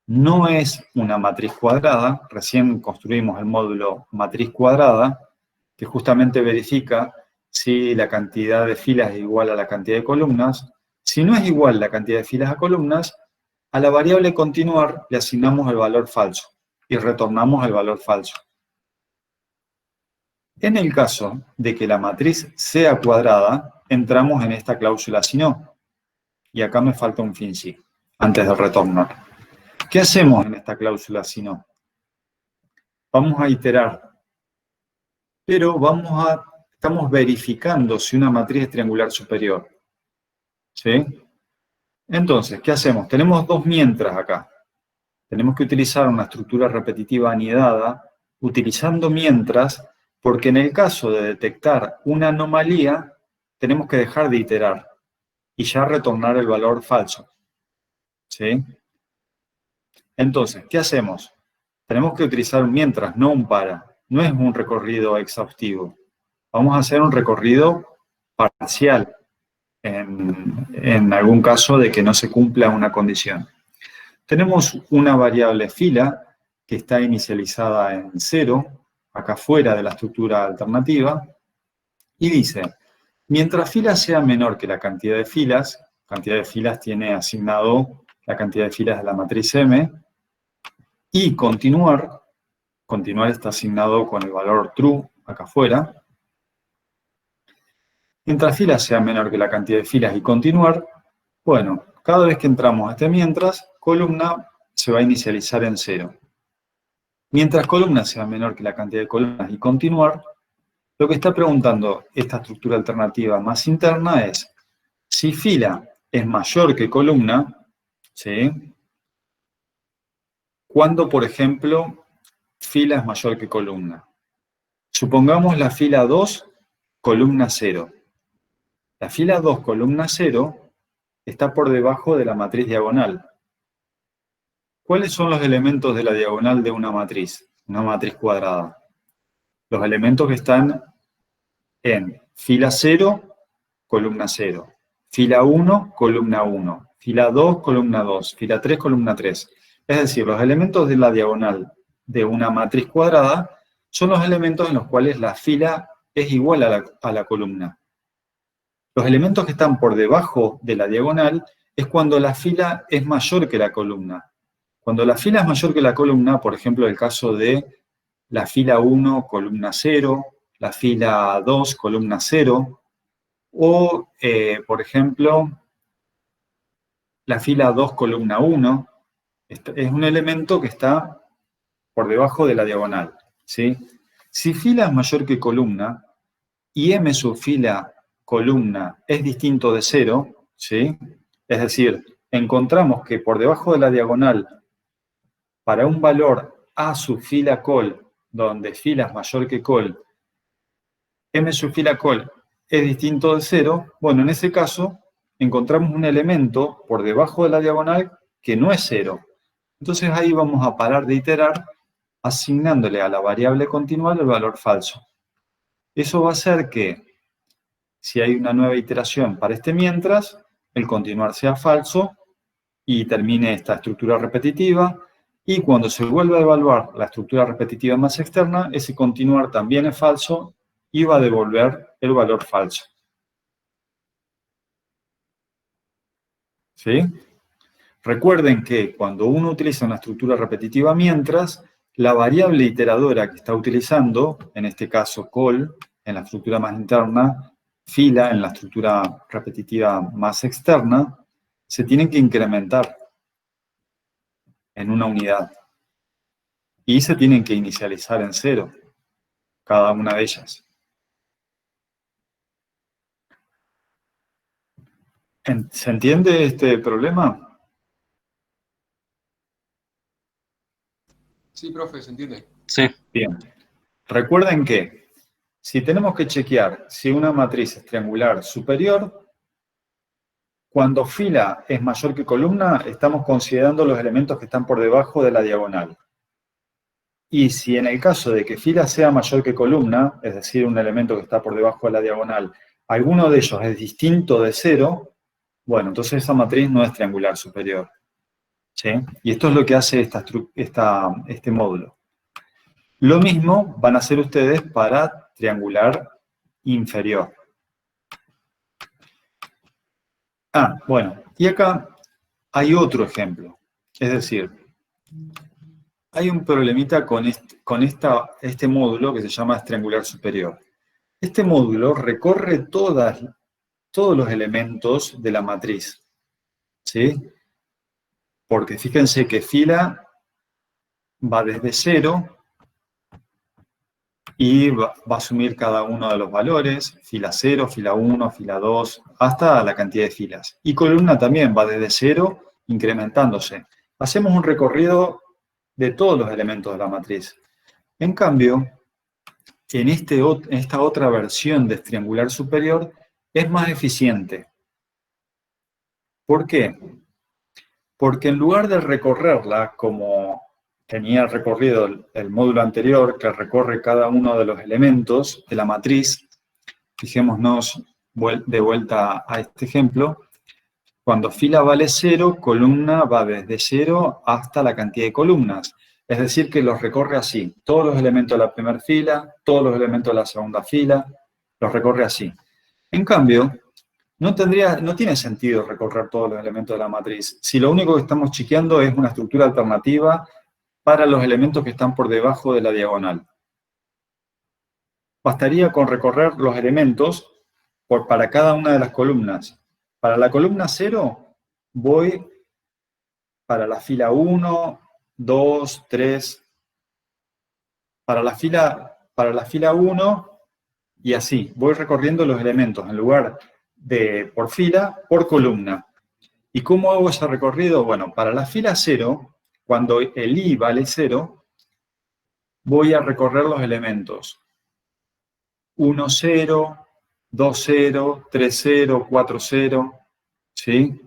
A: no es una matriz cuadrada, recién construimos el módulo matriz cuadrada, que justamente verifica si la cantidad de filas es igual a la cantidad de columnas. Si no es igual la cantidad de filas a columnas, a la variable continuar le asignamos el valor falso y retornamos el valor falso. En el caso de que la matriz sea cuadrada, entramos en esta cláusula si no. Y acá me falta un fin sí, antes del retornar. ¿Qué hacemos en esta cláusula si no? Vamos a iterar, pero estamos verificando si una matriz es triangular superior. ¿Sí? Entonces, ¿qué hacemos? Tenemos dos mientras acá. Tenemos que utilizar una estructura repetitiva anidada, utilizando mientras, porque en el caso de detectar una anomalía, tenemos que dejar de iterar y ya retornar el valor falso. ¿Sí? Entonces, ¿qué hacemos? Tenemos que utilizar un mientras, no un para. No es un recorrido exhaustivo. Vamos a hacer un recorrido parcial en algún caso de que no se cumpla una condición. Tenemos una variable fila que está inicializada en 0, acá fuera de la estructura alternativa, y dice, mientras fila sea menor que la cantidad de filas tiene asignado la cantidad de filas de la matriz M, y continuar está asignado con el valor true, acá afuera. Mientras fila sea menor que la cantidad de filas y continuar, bueno, cada vez que entramos a este mientras, columna se va a inicializar en 0. Mientras columna sea menor que la cantidad de columnas y continuar, lo que está preguntando esta estructura alternativa más interna es, si fila es mayor que columna, ¿sí? Cuando, por ejemplo, fila es mayor que columna. Supongamos la fila 2, columna 0. La fila 2, columna 0, está por debajo de la matriz diagonal. ¿Cuáles son los elementos de la diagonal de una matriz cuadrada? Los elementos que están en fila 0, columna 0. Fila 1, columna 1. Fila 2, columna 2. Fila 3, columna 3. Es decir, los elementos de la diagonal de una matriz cuadrada son los elementos en los cuales la fila es igual a la columna. Los elementos que están por debajo de la diagonal es cuando la fila es mayor que la columna. Cuando la fila es mayor que la columna, por ejemplo, el caso de la fila 1, columna 0, la fila 2, columna 0, o, por ejemplo, la fila 2, columna 1, es un elemento que está por debajo de la diagonal, ¿sí? Si fila es mayor que columna, y m subfila columna es distinto de 0, ¿sí? Es decir, encontramos que por debajo de la diagonal, para un valor a subfila col, donde fila es mayor que col, m subfila col es distinto de 0, bueno, en ese caso encontramos un elemento por debajo de la diagonal que no es 0. Entonces ahí vamos a parar de iterar asignándole a la variable continual el valor falso. Eso va a hacer que, si hay una nueva iteración para este mientras, el continuar sea falso y termine esta estructura repetitiva, y cuando se vuelva a evaluar la estructura repetitiva más externa, ese continuar también es falso y va a devolver el valor falso. ¿Sí? Recuerden que cuando uno utiliza una estructura repetitiva mientras, la variable iteradora que está utilizando, en este caso col, en la estructura más interna, fila, en la estructura repetitiva más externa, se tienen que incrementar en una unidad. Y se tienen que inicializar en 0, cada una de ellas. ¿Se entiende este problema?
I: Sí, profe, ¿se entiende?
B: Sí.
A: Bien. Recuerden que si tenemos que chequear si una matriz es triangular superior, cuando fila es mayor que columna, estamos considerando los elementos que están por debajo de la diagonal. Y si en el caso de que fila sea mayor que columna, es decir, un elemento que está por debajo de la diagonal, alguno de ellos es distinto de 0, bueno, entonces esa matriz no es triangular superior. ¿Sí? Y esto es lo que hace este módulo. Lo mismo van a hacer ustedes para triangular inferior. Bueno, y acá hay otro ejemplo. Es decir, hay un problemita con este módulo que se llama triangular superior. Este módulo recorre todos los elementos de la matriz. ¿Sí? Porque fíjense que fila va desde 0 y va a asumir cada uno de los valores, fila 0, fila 1, fila 2, hasta la cantidad de filas. Y columna también va desde 0, incrementándose. Hacemos un recorrido de todos los elementos de la matriz. En cambio, en esta otra versión de triangular superior, es más eficiente. ¿Por qué? Porque en lugar de recorrerla como tenía recorrido el módulo anterior, que recorre cada uno de los elementos de la matriz, fijémonos de vuelta a este ejemplo, cuando fila vale 0, columna va desde 0 hasta la cantidad de columnas. Es decir, que los recorre así, todos los elementos de la primera fila, todos los elementos de la segunda fila, los recorre así. En cambio, no tiene sentido recorrer todos los elementos de la matriz, si lo único que estamos chequeando es una estructura alternativa para los elementos que están por debajo de la diagonal. Bastaría con recorrer los elementos para cada una de las columnas. Para la columna 0 voy para la fila 1, 2, 3. Para la fila 1 y así. Voy recorriendo los elementos en lugar de por fila, por columna. ¿Y cómo hago ese recorrido? Bueno, para la fila 0, cuando el i vale 0, voy a recorrer los elementos 1, 0, 2, 0, 3, 0, 4, 0, ¿sí?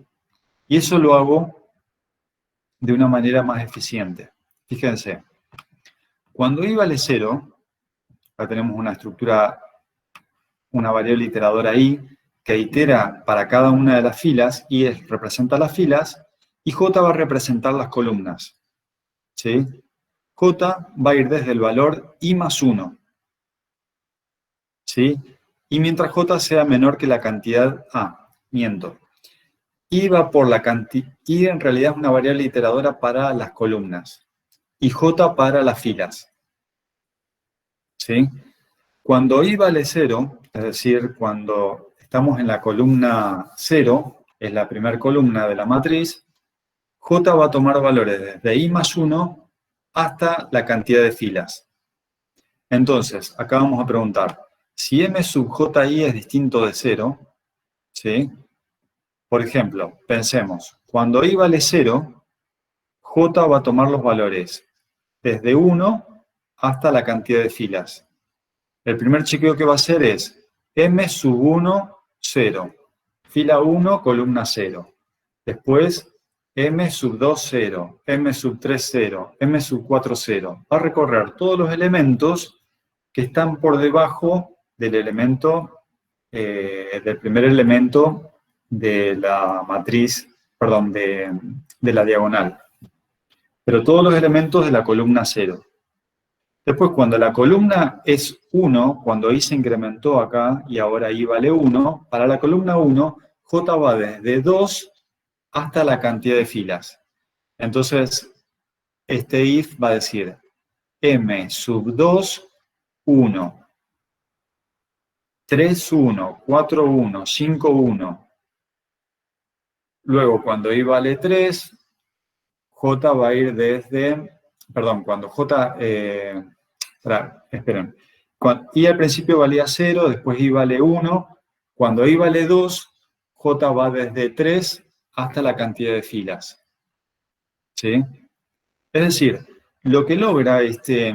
A: Y eso lo hago de una manera más eficiente. Fíjense, cuando i vale 0, acá tenemos una estructura, una variable iteradora i, que itera para cada una de las filas, i representa las filas, y j va a representar las columnas. ¿Sí? J va a ir desde el valor I más 1. ¿Sí? Y mientras J sea menor que la cantidad A. Miento. I va por la cantidad. I en realidad es una variable iteradora para las columnas. Y J para las filas. ¿Sí? Cuando I vale 0, es decir, cuando estamos en la columna 0, es la primera columna de la matriz, J va a tomar valores desde I más 1 hasta la cantidad de filas. Entonces, acá vamos a preguntar, si M sub JI es distinto de 0, ¿sí? Por ejemplo, pensemos, cuando I vale 0, J va a tomar los valores desde 1 hasta la cantidad de filas. El primer chequeo que va a hacer es M sub 1, 0. Fila 1, columna 0. Después, M sub 2, 0. M sub 3, 0. M sub 4, 0. Va a recorrer todos los elementos que están por debajo del elemento, del primer elemento de la matriz, perdón, de la diagonal. Pero todos los elementos de la columna 0. Después, cuando la columna es 1, cuando I se incrementó acá y ahora I vale 1, para la columna 1, J va desde 2 hasta la cantidad de filas. Entonces, este if va a decir M sub 2, 1, 3, 1, 4, 1, 5, 1. Luego, cuando I vale 3, J va a ir desde, perdón, cuando J, esperen, I al principio valía 0, después I vale 1, cuando I vale 2, J va desde 3 hasta la cantidad de filas. ¿Sí? Es decir, lo que logra este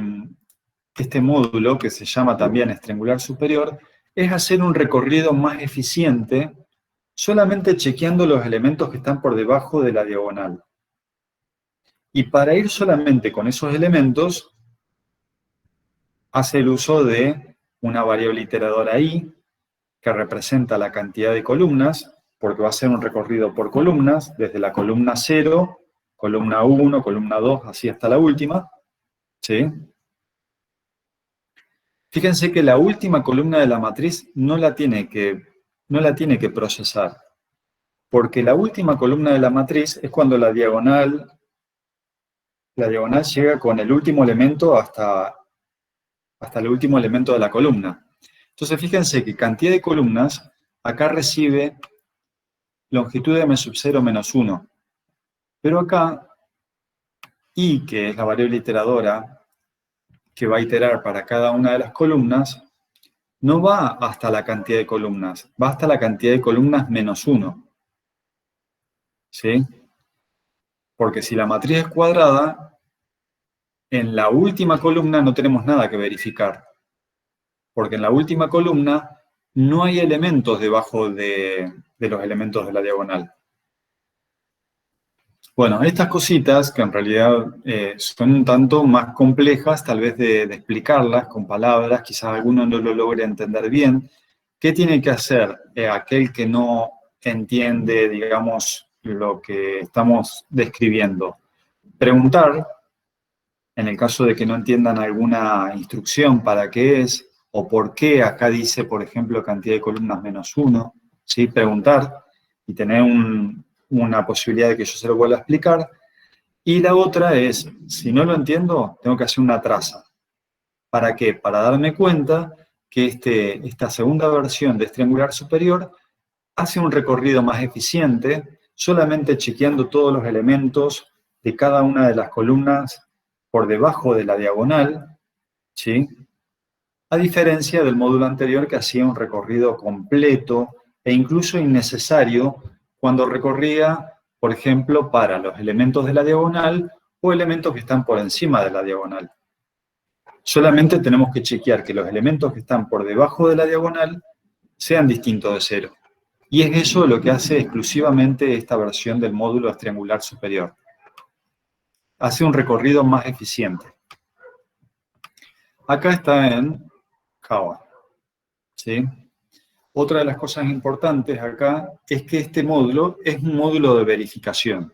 A: módulo, que se llama también estrangular superior, es hacer un recorrido más eficiente solamente chequeando los elementos que están por debajo de la diagonal. Y para ir solamente con esos elementos, hace el uso de una variable iteradora I, que representa la cantidad de columnas, porque va a ser un recorrido por columnas, desde la columna 0, columna 1, columna 2, así hasta la última. ¿Sí? Fíjense que la última columna de la matriz no la tiene que procesar, porque la última columna de la matriz es cuando la diagonal llega con el último elemento hasta el último elemento de la columna. Entonces, fíjense que cantidad de columnas acá recibe longitud de M sub 0 menos 1. Pero acá, I, que es la variable iteradora que va a iterar para cada una de las columnas, no va hasta la cantidad de columnas, va hasta la cantidad de columnas menos 1. ¿Sí? Porque si la matriz es cuadrada, en la última columna no tenemos nada que verificar. Porque en la última columna no hay elementos debajo de los elementos de la diagonal. Bueno, estas cositas, que en realidad son un tanto más complejas, tal vez de explicarlas con palabras, quizás alguno no lo logre entender bien. ¿Qué tiene que hacer aquel que no entiende, digamos, lo que estamos describiendo? Preguntar, en el caso de que no entiendan alguna instrucción para qué es, o por qué acá dice, por ejemplo, cantidad de columnas menos 1, ¿sí? Preguntar y tener una posibilidad de que yo se lo vuelva a explicar. Y la otra es, si no lo entiendo, tengo que hacer una traza. ¿Para qué? Para darme cuenta que esta segunda versión de estrangular superior hace un recorrido más eficiente, solamente chequeando todos los elementos de cada una de las columnas por debajo de la diagonal, ¿sí? A diferencia del módulo anterior que hacía un recorrido completo e incluso innecesario cuando recorría, por ejemplo, para los elementos de la diagonal o elementos que están por encima de la diagonal. Solamente tenemos que chequear que los elementos que están por debajo de la diagonal sean distintos de 0. Y es eso lo que hace exclusivamente esta versión del módulo triangular superior. Hace un recorrido más eficiente. Acá está en Java. ¿Sí? Otra de las cosas importantes acá es que este módulo es un módulo de verificación.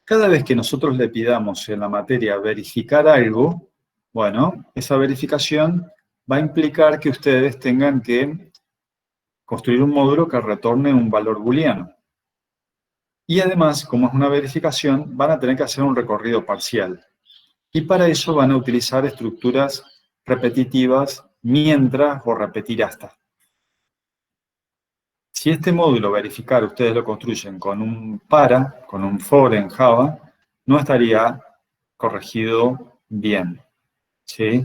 A: Cada vez que nosotros le pidamos en la materia verificar algo, bueno, esa verificación va a implicar que ustedes tengan que construir un módulo que retorne un valor booleano. Y además, como es una verificación, van a tener que hacer un recorrido parcial. Y para eso van a utilizar estructuras repetitivas mientras o repetir hasta. Si este módulo verificar ustedes lo construyen con un para, con un for en Java, no estaría corregido bien, ¿sí?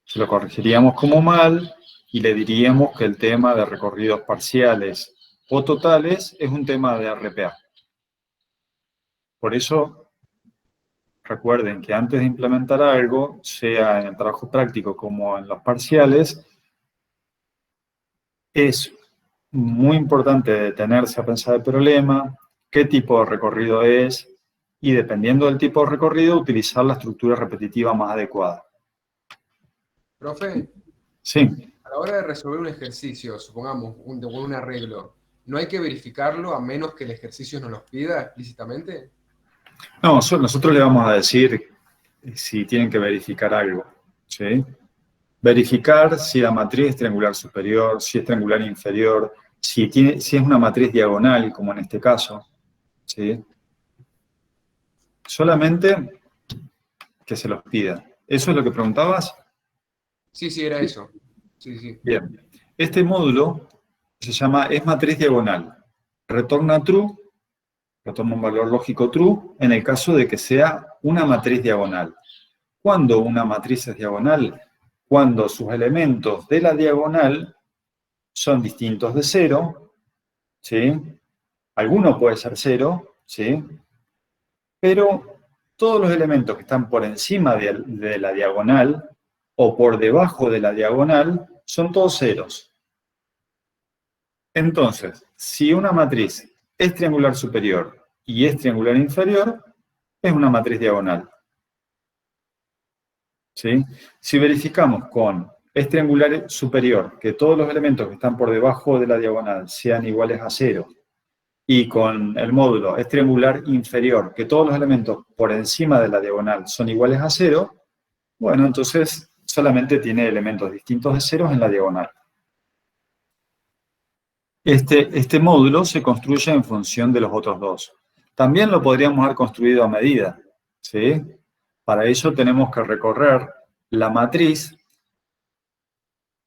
A: Se lo corregiríamos como mal y le diríamos que el tema de recorridos parciales o totales es un tema de RPA. Por eso, recuerden que antes de implementar algo, sea en el trabajo práctico como en los parciales, es muy importante detenerse a pensar el problema, qué tipo de recorrido es, y dependiendo del tipo de recorrido, utilizar la estructura repetitiva más adecuada.
I: Profe,
A: Sí.
I: a la hora de resolver un ejercicio, supongamos, un arreglo, ¿no hay que verificarlo a menos que el ejercicio nos lo pida explícitamente?
A: No, nosotros le vamos a decir si tienen que verificar algo, ¿sí? Verificar si la matriz es triangular superior, si es triangular inferior, si es una matriz diagonal, como en este caso, ¿sí? Solamente que se los pida. ¿Eso es lo que preguntabas?
I: Sí, sí, era eso. Sí, sí.
A: Bien. Este módulo se llama es matriz diagonal. Retorna true, retorna un valor lógico true, en el caso de que sea una matriz diagonal. ¿Cuándo una matriz es diagonal? Cuando sus elementos de la diagonal son distintos de 0, ¿sí? Alguno puede ser 0, ¿sí? Pero todos los elementos que están por encima de la diagonal o por debajo de la diagonal son todos ceros. Entonces, si una matriz es triangular superior y es triangular inferior, es una matriz diagonal. ¿Sí? Si verificamos con es triangular superior, que todos los elementos que están por debajo de la diagonal sean iguales a 0, y con el módulo es triangular inferior, que todos los elementos por encima de la diagonal son iguales a 0, bueno, entonces solamente tiene elementos distintos de ceros en la diagonal. Este módulo se construye en función de los otros dos. También lo podríamos haber construido a medida, ¿sí? Para ello tenemos que recorrer la matriz.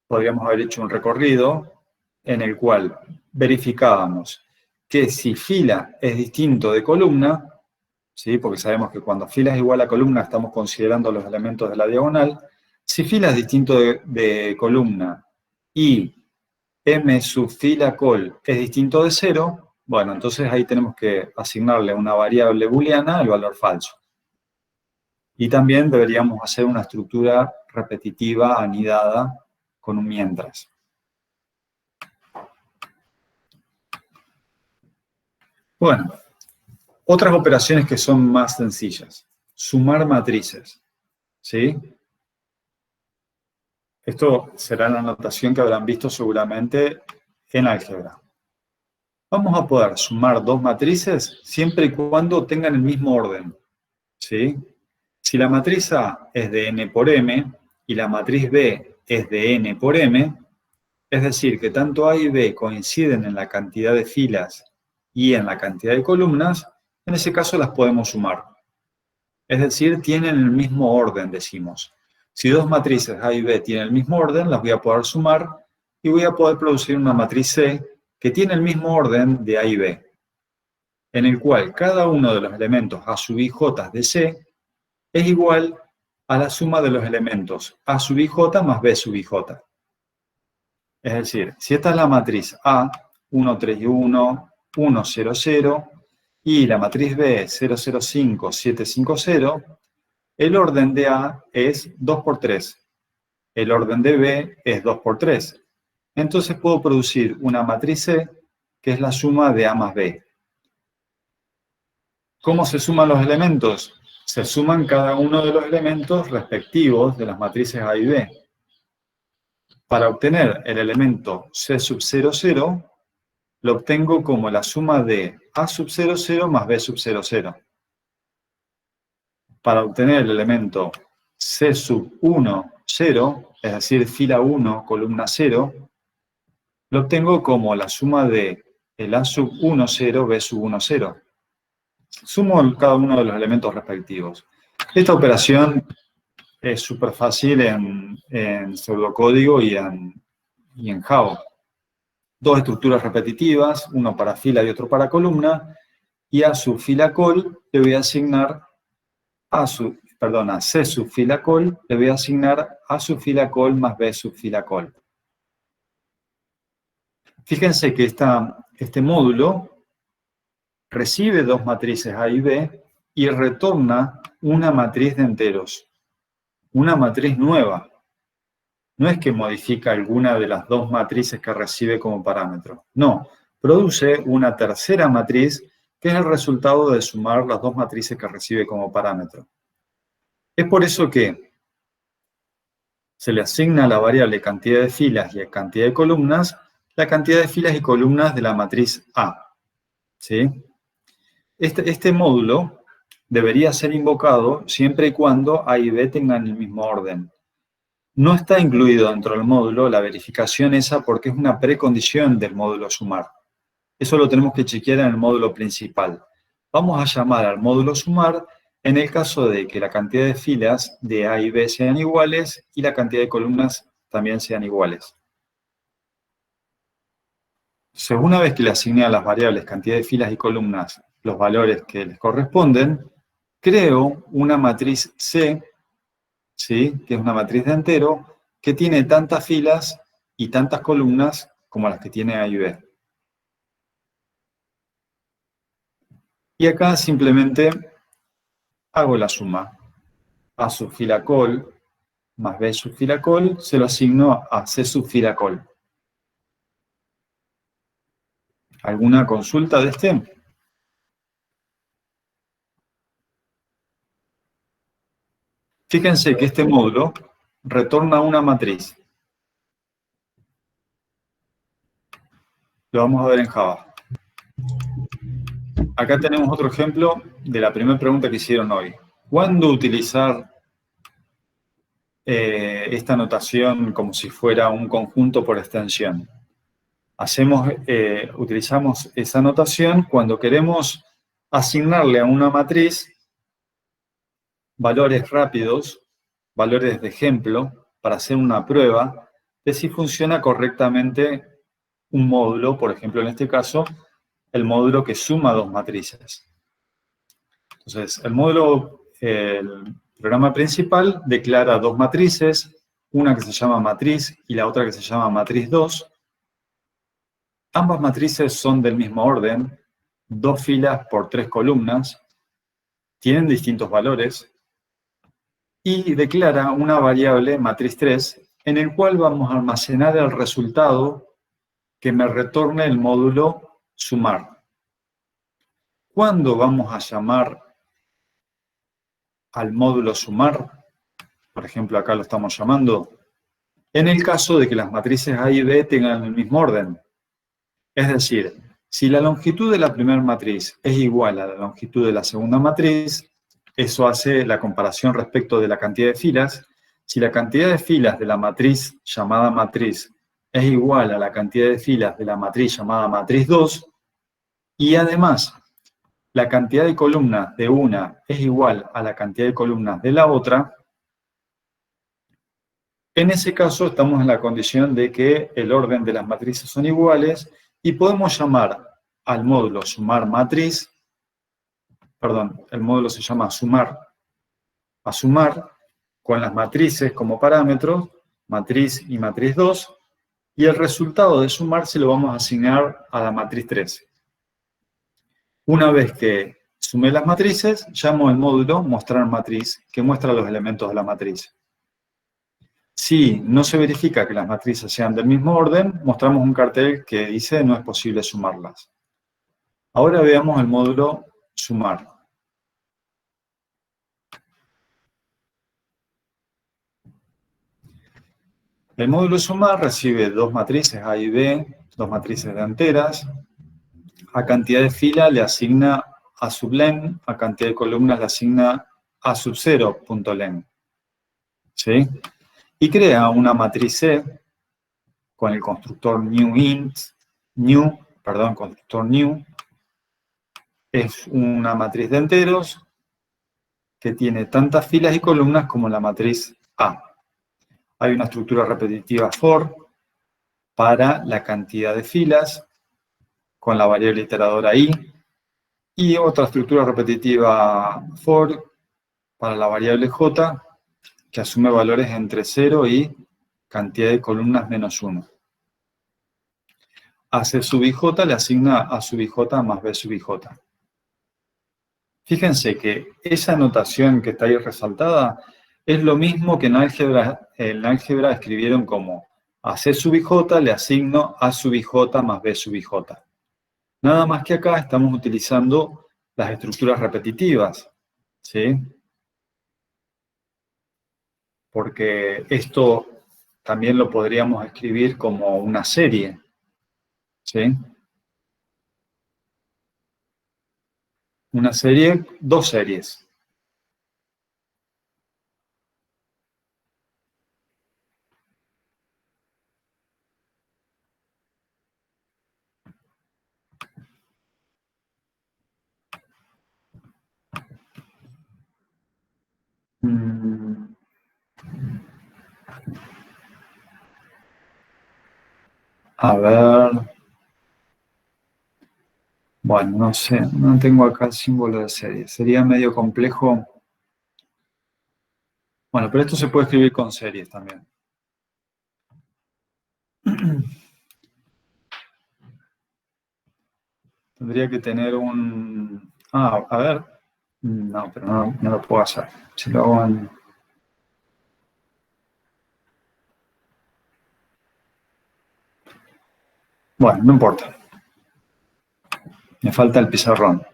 A: Podríamos haber hecho un recorrido en el cual verificábamos que si fila es distinto de columna, ¿sí? Porque sabemos que cuando fila es igual a columna estamos considerando los elementos de la diagonal. Si fila es distinto de columna y m sub fila col es distinto de 0, bueno, entonces ahí tenemos que asignarle a una variable booleana el valor falso. Y también deberíamos hacer una estructura repetitiva anidada con un mientras. Bueno, otras operaciones que son más sencillas. Sumar matrices, ¿sí? Esto será la notación que habrán visto seguramente en álgebra. Vamos a poder sumar dos matrices siempre y cuando tengan el mismo orden, ¿sí? Si la matriz A es de n por m y la matriz B es de n por m, es decir, que tanto A y B coinciden en la cantidad de filas y en la cantidad de columnas, en ese caso las podemos sumar. Es decir, tienen el mismo orden, decimos. Si dos matrices A y B tienen el mismo orden, las voy a poder sumar y voy a poder producir una matriz C que tiene el mismo orden de A y B, en el cual cada uno de los elementos A sub i j de C es igual a la suma de los elementos A sub i j más B sub i j. Es decir, si esta es la matriz A, 1, 3 y 1, 1, 0, 0, y la matriz B, 0, 0, 5, 7, 5, 0, el orden de A es 2 por 3. El orden de B es 2 por 3. Entonces puedo producir una matriz C, que es la suma de A más B. ¿Cómo se suman los elementos? Se suman cada uno de los elementos respectivos de las matrices A y B. Para obtener el elemento C sub 0, 0, lo obtengo como la suma de A sub 0, 0 más B sub 0, 0. para obtener el elemento C sub 1, 0, es decir, fila 1, columna 0, lo obtengo como la suma de el A sub 1, 0, B sub 1, 0. Sumo cada uno de los elementos respectivos. Esta operación es súper fácil en pseudocódigo y en Java. Dos estructuras repetitivas, uno para fila y otro para columna, y a su fila col le voy a asignar a C sub fila col le voy a asignar a sub fila col más B sub fila col. Fíjense que este módulo recibe dos matrices A y B y retorna una matriz de enteros, una matriz nueva. No es que modifica alguna de las dos matrices que recibe como parámetro. No, produce una tercera matriz que es el resultado de sumar las dos matrices que recibe como parámetro. Es por eso que se le asigna a la variable cantidad de filas y cantidad de columnas la cantidad de filas y columnas de la matriz A. ¿Sí? Este módulo debería ser invocado siempre y cuando A y B tengan el mismo orden. No está incluido dentro del módulo la verificación esa porque es una precondición del módulo sumar. Eso lo tenemos que chequear en el módulo principal. Vamos a llamar al módulo sumar en el caso de que la cantidad de filas de A y B sean iguales y la cantidad de columnas también sean iguales. Entonces, una vez que le asigné a las variables cantidad de filas y columnas los valores que les corresponden, creo una matriz C, ¿sí? Que es una matriz de entero, que tiene tantas filas y tantas columnas como las que tiene A y B. Y acá simplemente hago la suma. A sub fila col más B sub fila col se lo asigno a C sub fila col. ¿Alguna consulta de este? Fíjense que este módulo retorna una matriz. Lo vamos a ver en Java. Acá tenemos otro ejemplo de la primera pregunta que hicieron hoy. ¿Cuándo utilizar esta notación como si fuera un conjunto por extensión? Utilizamos esa notación cuando queremos asignarle a una matriz valores rápidos, valores de ejemplo, para hacer una prueba de si funciona correctamente un módulo, por ejemplo, en este caso, el módulo que suma dos matrices. Entonces, el programa principal declara dos matrices, una que se llama matriz y la otra que se llama matriz 2. Ambas matrices son del mismo orden, 2 filas por 3 columnas, tienen distintos valores, y declara una variable matriz 3 en el cual vamos a almacenar el resultado que me retorne el módulo sumar. ¿Cuándo vamos a llamar al módulo sumar? Por ejemplo, acá lo estamos llamando. En el caso de que las matrices A y B tengan el mismo orden. Es decir, si la longitud de la primera matriz es igual a la longitud de la segunda matriz, eso hace la comparación respecto de la cantidad de filas. Si la cantidad de filas de la matriz llamada matriz es igual a la cantidad de filas de la matriz llamada matriz 2, y además la cantidad de columnas de una es igual a la cantidad de columnas de la otra, en ese caso estamos en la condición de que el orden de las matrices son iguales y podemos llamar al módulo sumar matriz, el módulo se llama sumar, a sumar con las matrices como parámetros, matriz y matriz 2, y el resultado de sumar se lo vamos a asignar a la matriz 3. Una vez que sumé las matrices, llamo al módulo mostrar matriz, que muestra los elementos de la matriz. Si no se verifica que las matrices sean del mismo orden, mostramos un cartel que dice no es posible sumarlas. Ahora veamos el módulo sumar. El módulo sumar recibe dos matrices A y B, dos matrices de enteras. A cantidad de fila le asigna a sub len, a cantidad de columnas le asigna A sub 0.len. ¿Sí? Y crea una matriz C con el constructor constructor new. Es una matriz de enteros que tiene tantas filas y columnas como la matriz A. Hay una estructura repetitiva for para la cantidad de filas con la variable iteradora i, y otra estructura repetitiva for para la variable j, que asume valores entre 0 y cantidad de columnas menos 1. A C sub ij le asigna A sub ij más B sub ij. Fíjense que esa notación que está ahí resaltada es lo mismo que en álgebra escribieron como a C sub ij le asigno A sub ij más B sub ij. Nada más que acá estamos utilizando las estructuras repetitivas, ¿sí? Porque esto también lo podríamos escribir como una serie, ¿sí? Una serie, dos series. A ver. Bueno, no sé, no tengo acá el símbolo de serie. Sería medio complejo. Bueno, pero esto se puede escribir con series también. Tendría que tener un... a ver. No, pero no lo puedo hacer. Si lo hago en... Bueno, no importa. Me falta el pizarrón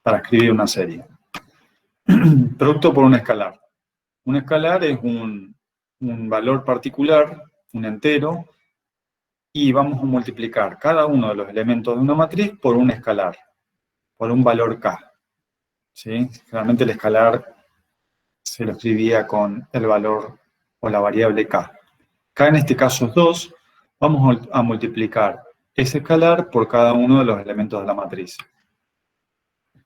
A: para escribir una serie. Producto por un escalar. Un escalar es un valor particular, un entero, y vamos a multiplicar cada uno de los elementos de una matriz por un escalar, por un valor k. ¿Sí? Generalmente el escalar se lo escribía con el valor o la variable k. K en este caso es 2, vamos a multiplicar ese escalar por cada uno de los elementos de la matriz.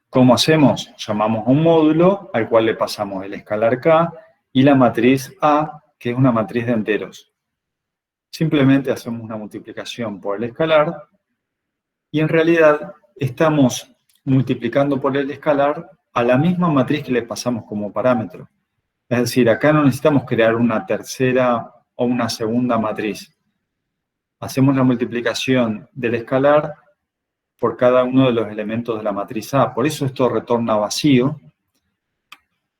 A: ¿Cómo hacemos? Llamamos a un módulo al cual le pasamos el escalar k y la matriz A, que es una matriz de enteros. Simplemente hacemos una multiplicación por el escalar y en realidad estamos multiplicando por el escalar a la misma matriz que le pasamos como parámetro. Es decir, acá no necesitamos crear una tercera o una segunda matriz. Hacemos la multiplicación del escalar por cada uno de los elementos de la matriz A. Por eso esto retorna vacío,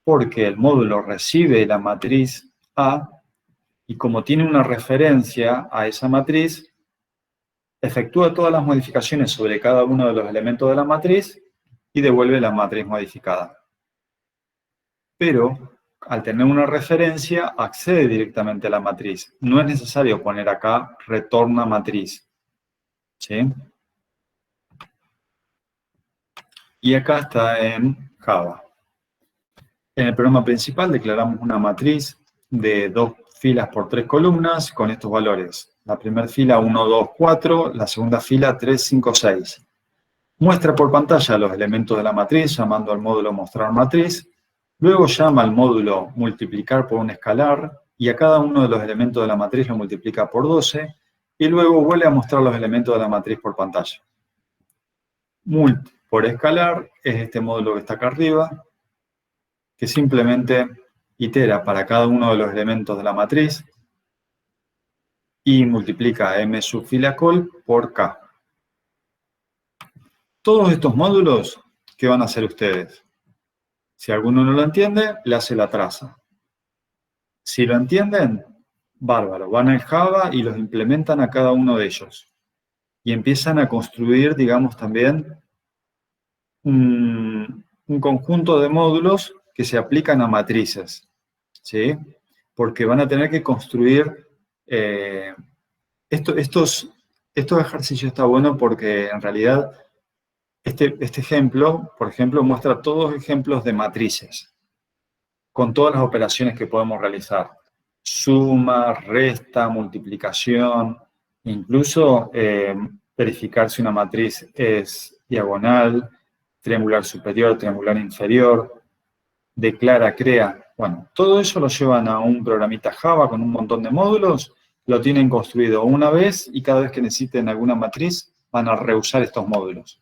A: porque el módulo recibe la matriz A y como tiene una referencia a esa matriz, efectúa todas las modificaciones sobre cada uno de los elementos de la matriz y devuelve la matriz modificada. Pero, al tener una referencia, accede directamente a la matriz. No es necesario poner acá retorna matriz. ¿Sí? Y acá está en Java. En el programa principal declaramos una matriz de 2 filas por 3 columnas con estos valores. La primera fila 1, 2, 4, la segunda fila 3, 5, 6. Muestra por pantalla los elementos de la matriz llamando al módulo mostrar matriz. Luego llama al módulo multiplicar por un escalar y a cada uno de los elementos de la matriz lo multiplica por 12 y luego vuelve a mostrar los elementos de la matriz por pantalla. Mult por escalar es este módulo que está acá arriba, que simplemente itera para cada uno de los elementos de la matriz y multiplica m sub fila col por k. Todos estos módulos, ¿qué van a hacer ustedes? Si alguno no lo entiende, le hace la traza. Si lo entienden, bárbaro. Van al Java y los implementan a cada uno de ellos. Y empiezan a construir, digamos, también un conjunto de módulos que se aplican a matrices. ¿Sí? Porque van a tener que construir... estos ejercicios está bueno porque en realidad Este ejemplo, por ejemplo, muestra todos ejemplos de matrices, con todas las operaciones que podemos realizar. Suma, resta, multiplicación, incluso verificar si una matriz es diagonal, triangular superior, triangular inferior, declara, crea. Bueno, todo eso lo llevan a un programita Java con un montón de módulos, lo tienen construido una vez y cada vez que necesiten alguna matriz van a reusar estos módulos.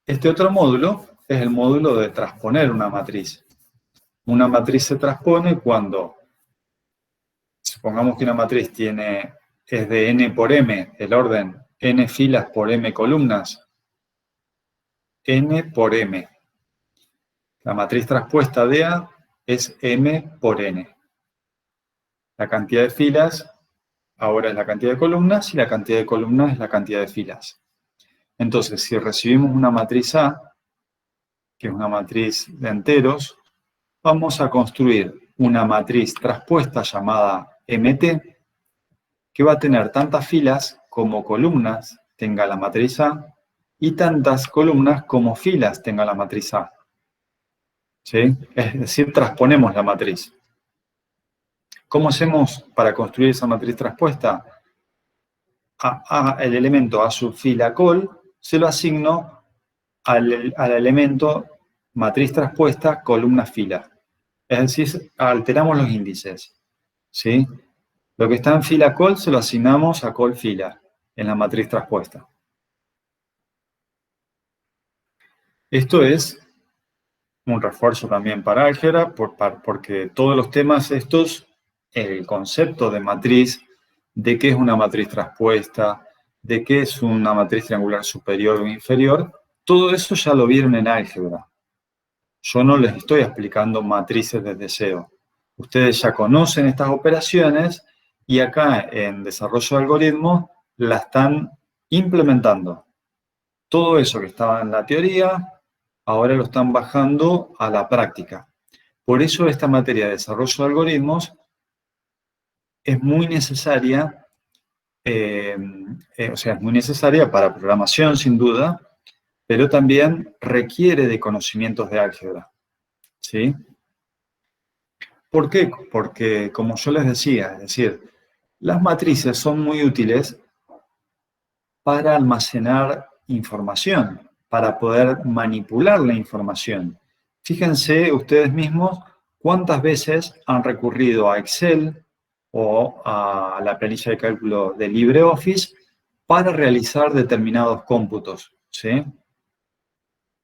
A: Este otro módulo es el módulo de transponer una matriz. Una matriz se transpone cuando, supongamos que una matriz es de n por m, el orden n filas por m columnas, n por m. La matriz transpuesta de A es m por n. La cantidad de filas ahora es la cantidad de columnas y la cantidad de columnas es la cantidad de filas. Entonces, si recibimos una matriz A, que es una matriz de enteros, vamos a construir una matriz transpuesta llamada MT, que va a tener tantas filas como columnas tenga la matriz A y tantas columnas como filas tenga la matriz A. ¿Sí? Es decir, transponemos la matriz. ¿Cómo hacemos para construir esa matriz transpuesta? El elemento A sub fila col se lo asigno al elemento matriz transpuesta columna fila. Es decir, alteramos los índices. ¿Sí? Lo que está en fila col se lo asignamos a col fila en la matriz transpuesta. Esto es un refuerzo también para álgebra, porque todos los temas estos, el concepto de matriz, de qué es una matriz transpuesta, de qué es una matriz triangular superior o inferior, todo eso ya lo vieron en álgebra. Yo no les estoy explicando matrices desde cero. Ustedes ya conocen estas operaciones y acá en desarrollo de algoritmos la están implementando. Todo eso que estaba en la teoría, ahora lo están bajando a la práctica. Por eso esta materia de desarrollo de algoritmos es muy necesaria, es muy necesaria para programación sin duda, pero también requiere de conocimientos de álgebra. ¿Sí? ¿Por qué? Porque, como yo les decía, es decir, las matrices son muy útiles para almacenar información, para poder manipular la información. Fíjense ustedes mismos cuántas veces han recurrido a Excel o a la planilla de cálculo de LibreOffice para realizar determinados cómputos, ¿sí?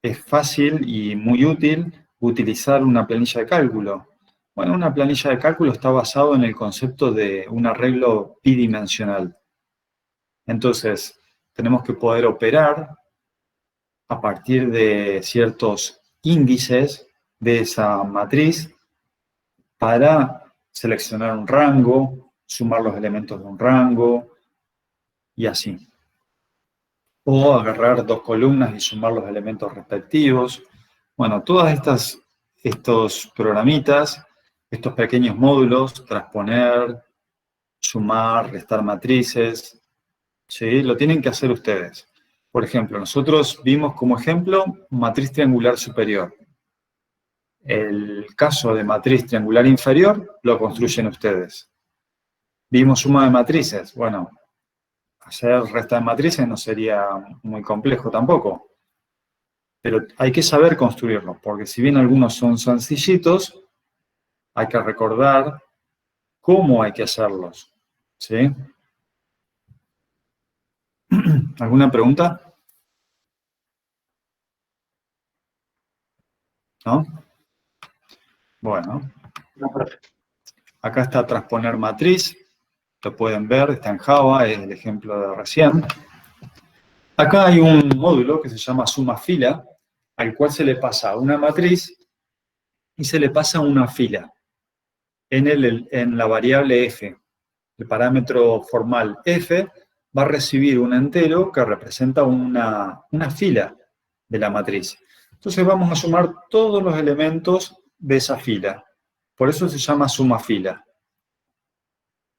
A: Es fácil y muy útil utilizar una planilla de cálculo. Bueno, una planilla de cálculo está basado en el concepto de un arreglo bidimensional. Entonces, tenemos que poder operar a partir de ciertos índices de esa matriz para seleccionar un rango, sumar los elementos de un rango y así. O agarrar dos columnas y sumar los elementos respectivos. Bueno, todas estos programitas, estos pequeños módulos, transponer, sumar, restar matrices, ¿sí? Lo tienen que hacer ustedes. Por ejemplo, nosotros vimos como ejemplo matriz triangular superior. El caso de matriz triangular inferior lo construyen ustedes. Vimos suma de matrices. Bueno, hacer resta de matrices no sería muy complejo tampoco. Pero hay que saber construirlos, porque si bien algunos son sencillitos, hay que recordar cómo hay que hacerlos. ¿Sí? ¿Alguna pregunta? ¿No? Bueno. Acá está transponer matriz. Lo pueden ver, está en Java, es el ejemplo de recién. Acá hay un módulo que se llama suma fila, al cual se le pasa una matriz y se le pasa una fila en la variable f. El parámetro formal f va a recibir un entero que representa una fila de la matriz. Entonces vamos a sumar todos los elementos de esa fila. Por eso se llama suma fila.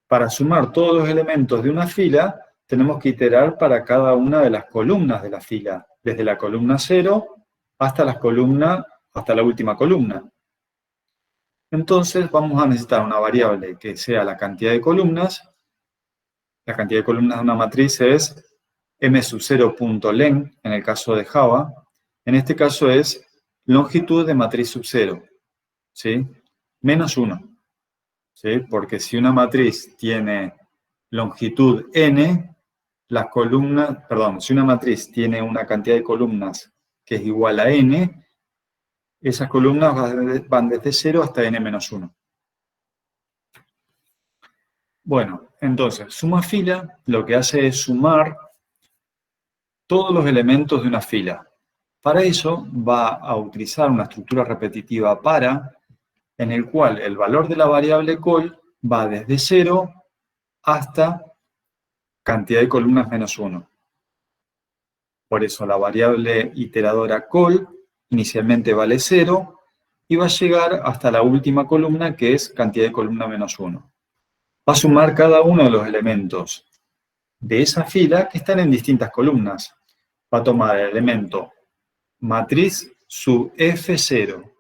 A: Para sumar todos los elementos de una fila, tenemos que iterar para cada una de las columnas de la fila, desde la columna 0 hasta la última columna. Entonces vamos a necesitar una variable que sea la cantidad de columnas. La cantidad de columnas de una matriz es m0.len en el caso de Java. En este caso es longitud de matriz sub 0, ¿sí? Menos 1, ¿sí? Porque si una matriz tiene longitud n, las columnas, perdón, si una matriz tiene una cantidad de columnas que es igual a n, esas columnas van desde 0 hasta n-1. Bueno, entonces, suma fila lo que hace es sumar todos los elementos de una fila. Para eso va a utilizar una estructura repetitiva para, en el cual el valor de la variable call va desde 0 hasta cantidad de columnas menos 1. Por eso la variable iteradora call inicialmente vale 0 y va a llegar hasta la última columna que es cantidad de columna menos 1. Va a sumar cada uno de los elementos de esa fila que están en distintas columnas. Va a tomar el elemento matriz sub F0,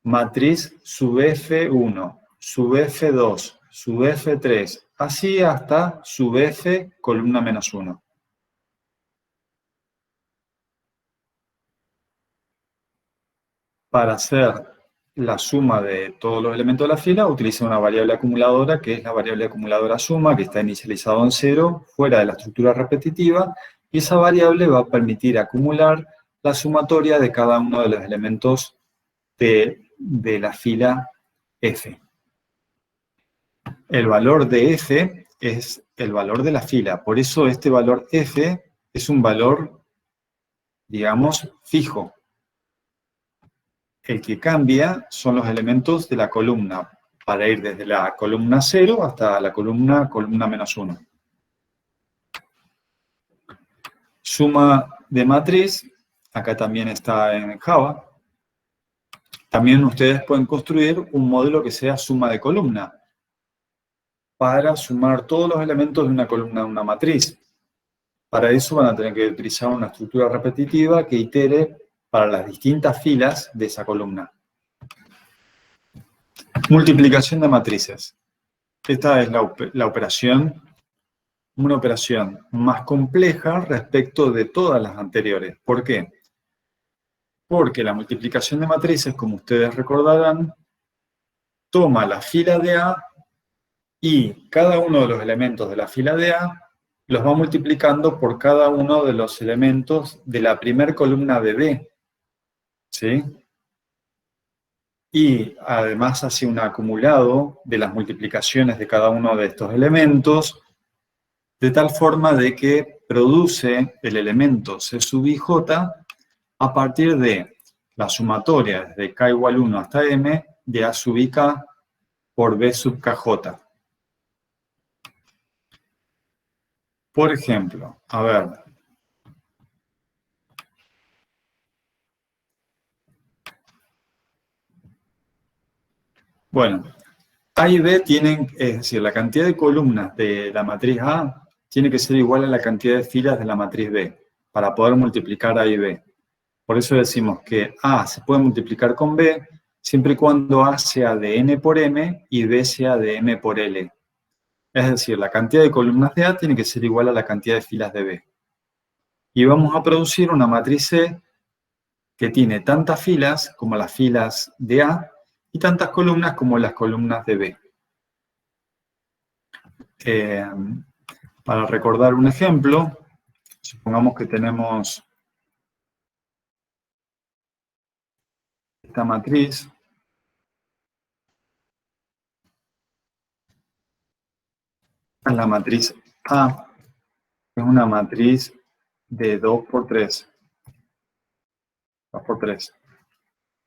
A: matriz sub F1, sub F2, sub F3, así hasta sub F columna menos 1. Para hacer la suma de todos los elementos de la fila, utiliza una variable acumuladora, que es la variable acumuladora suma, que está inicializado en 0, fuera de la estructura repetitiva, y esa variable va a permitir acumular la sumatoria de cada uno de los elementos de la fila F. El valor de F es el valor de la fila, por eso este valor F es un valor, digamos, fijo. El que cambia son los elementos de la columna, para ir desde la columna 0 hasta la columna menos 1. Suma de matriz, acá también está en Java. También ustedes pueden construir un modelo que sea suma de columna, para sumar todos los elementos de una columna de una matriz. Para eso van a tener que utilizar una estructura repetitiva que itere para las distintas filas de esa columna. Multiplicación de matrices. Esta es la operación, una operación más compleja respecto de todas las anteriores. ¿Por qué? Porque la multiplicación de matrices, como ustedes recordarán, toma la fila de A y cada uno de los elementos de la fila de A los va multiplicando por cada uno de los elementos de la primera columna de B. ¿Sí? Y además hace un acumulado de las multiplicaciones de cada uno de estos elementos, de tal forma de que produce el elemento C sub I J a partir de la sumatoria desde K igual 1 hasta M de A sub I K por B sub KJ. Por ejemplo, a ver. Bueno, A y B tienen, es decir, la cantidad de columnas de la matriz A tiene que ser igual a la cantidad de filas de la matriz B, para poder multiplicar A y B. Por eso decimos que A se puede multiplicar con B, siempre y cuando A sea de N por M y B sea de M por L. Es decir, la cantidad de columnas de A tiene que ser igual a la cantidad de filas de B. Y vamos a producir una matriz C que tiene tantas filas como las filas de A y tantas columnas como las columnas de B. Para recordar un ejemplo, supongamos que tenemos esta matriz. Es la matriz A, es una matriz de 2 por 3. 2 por 3.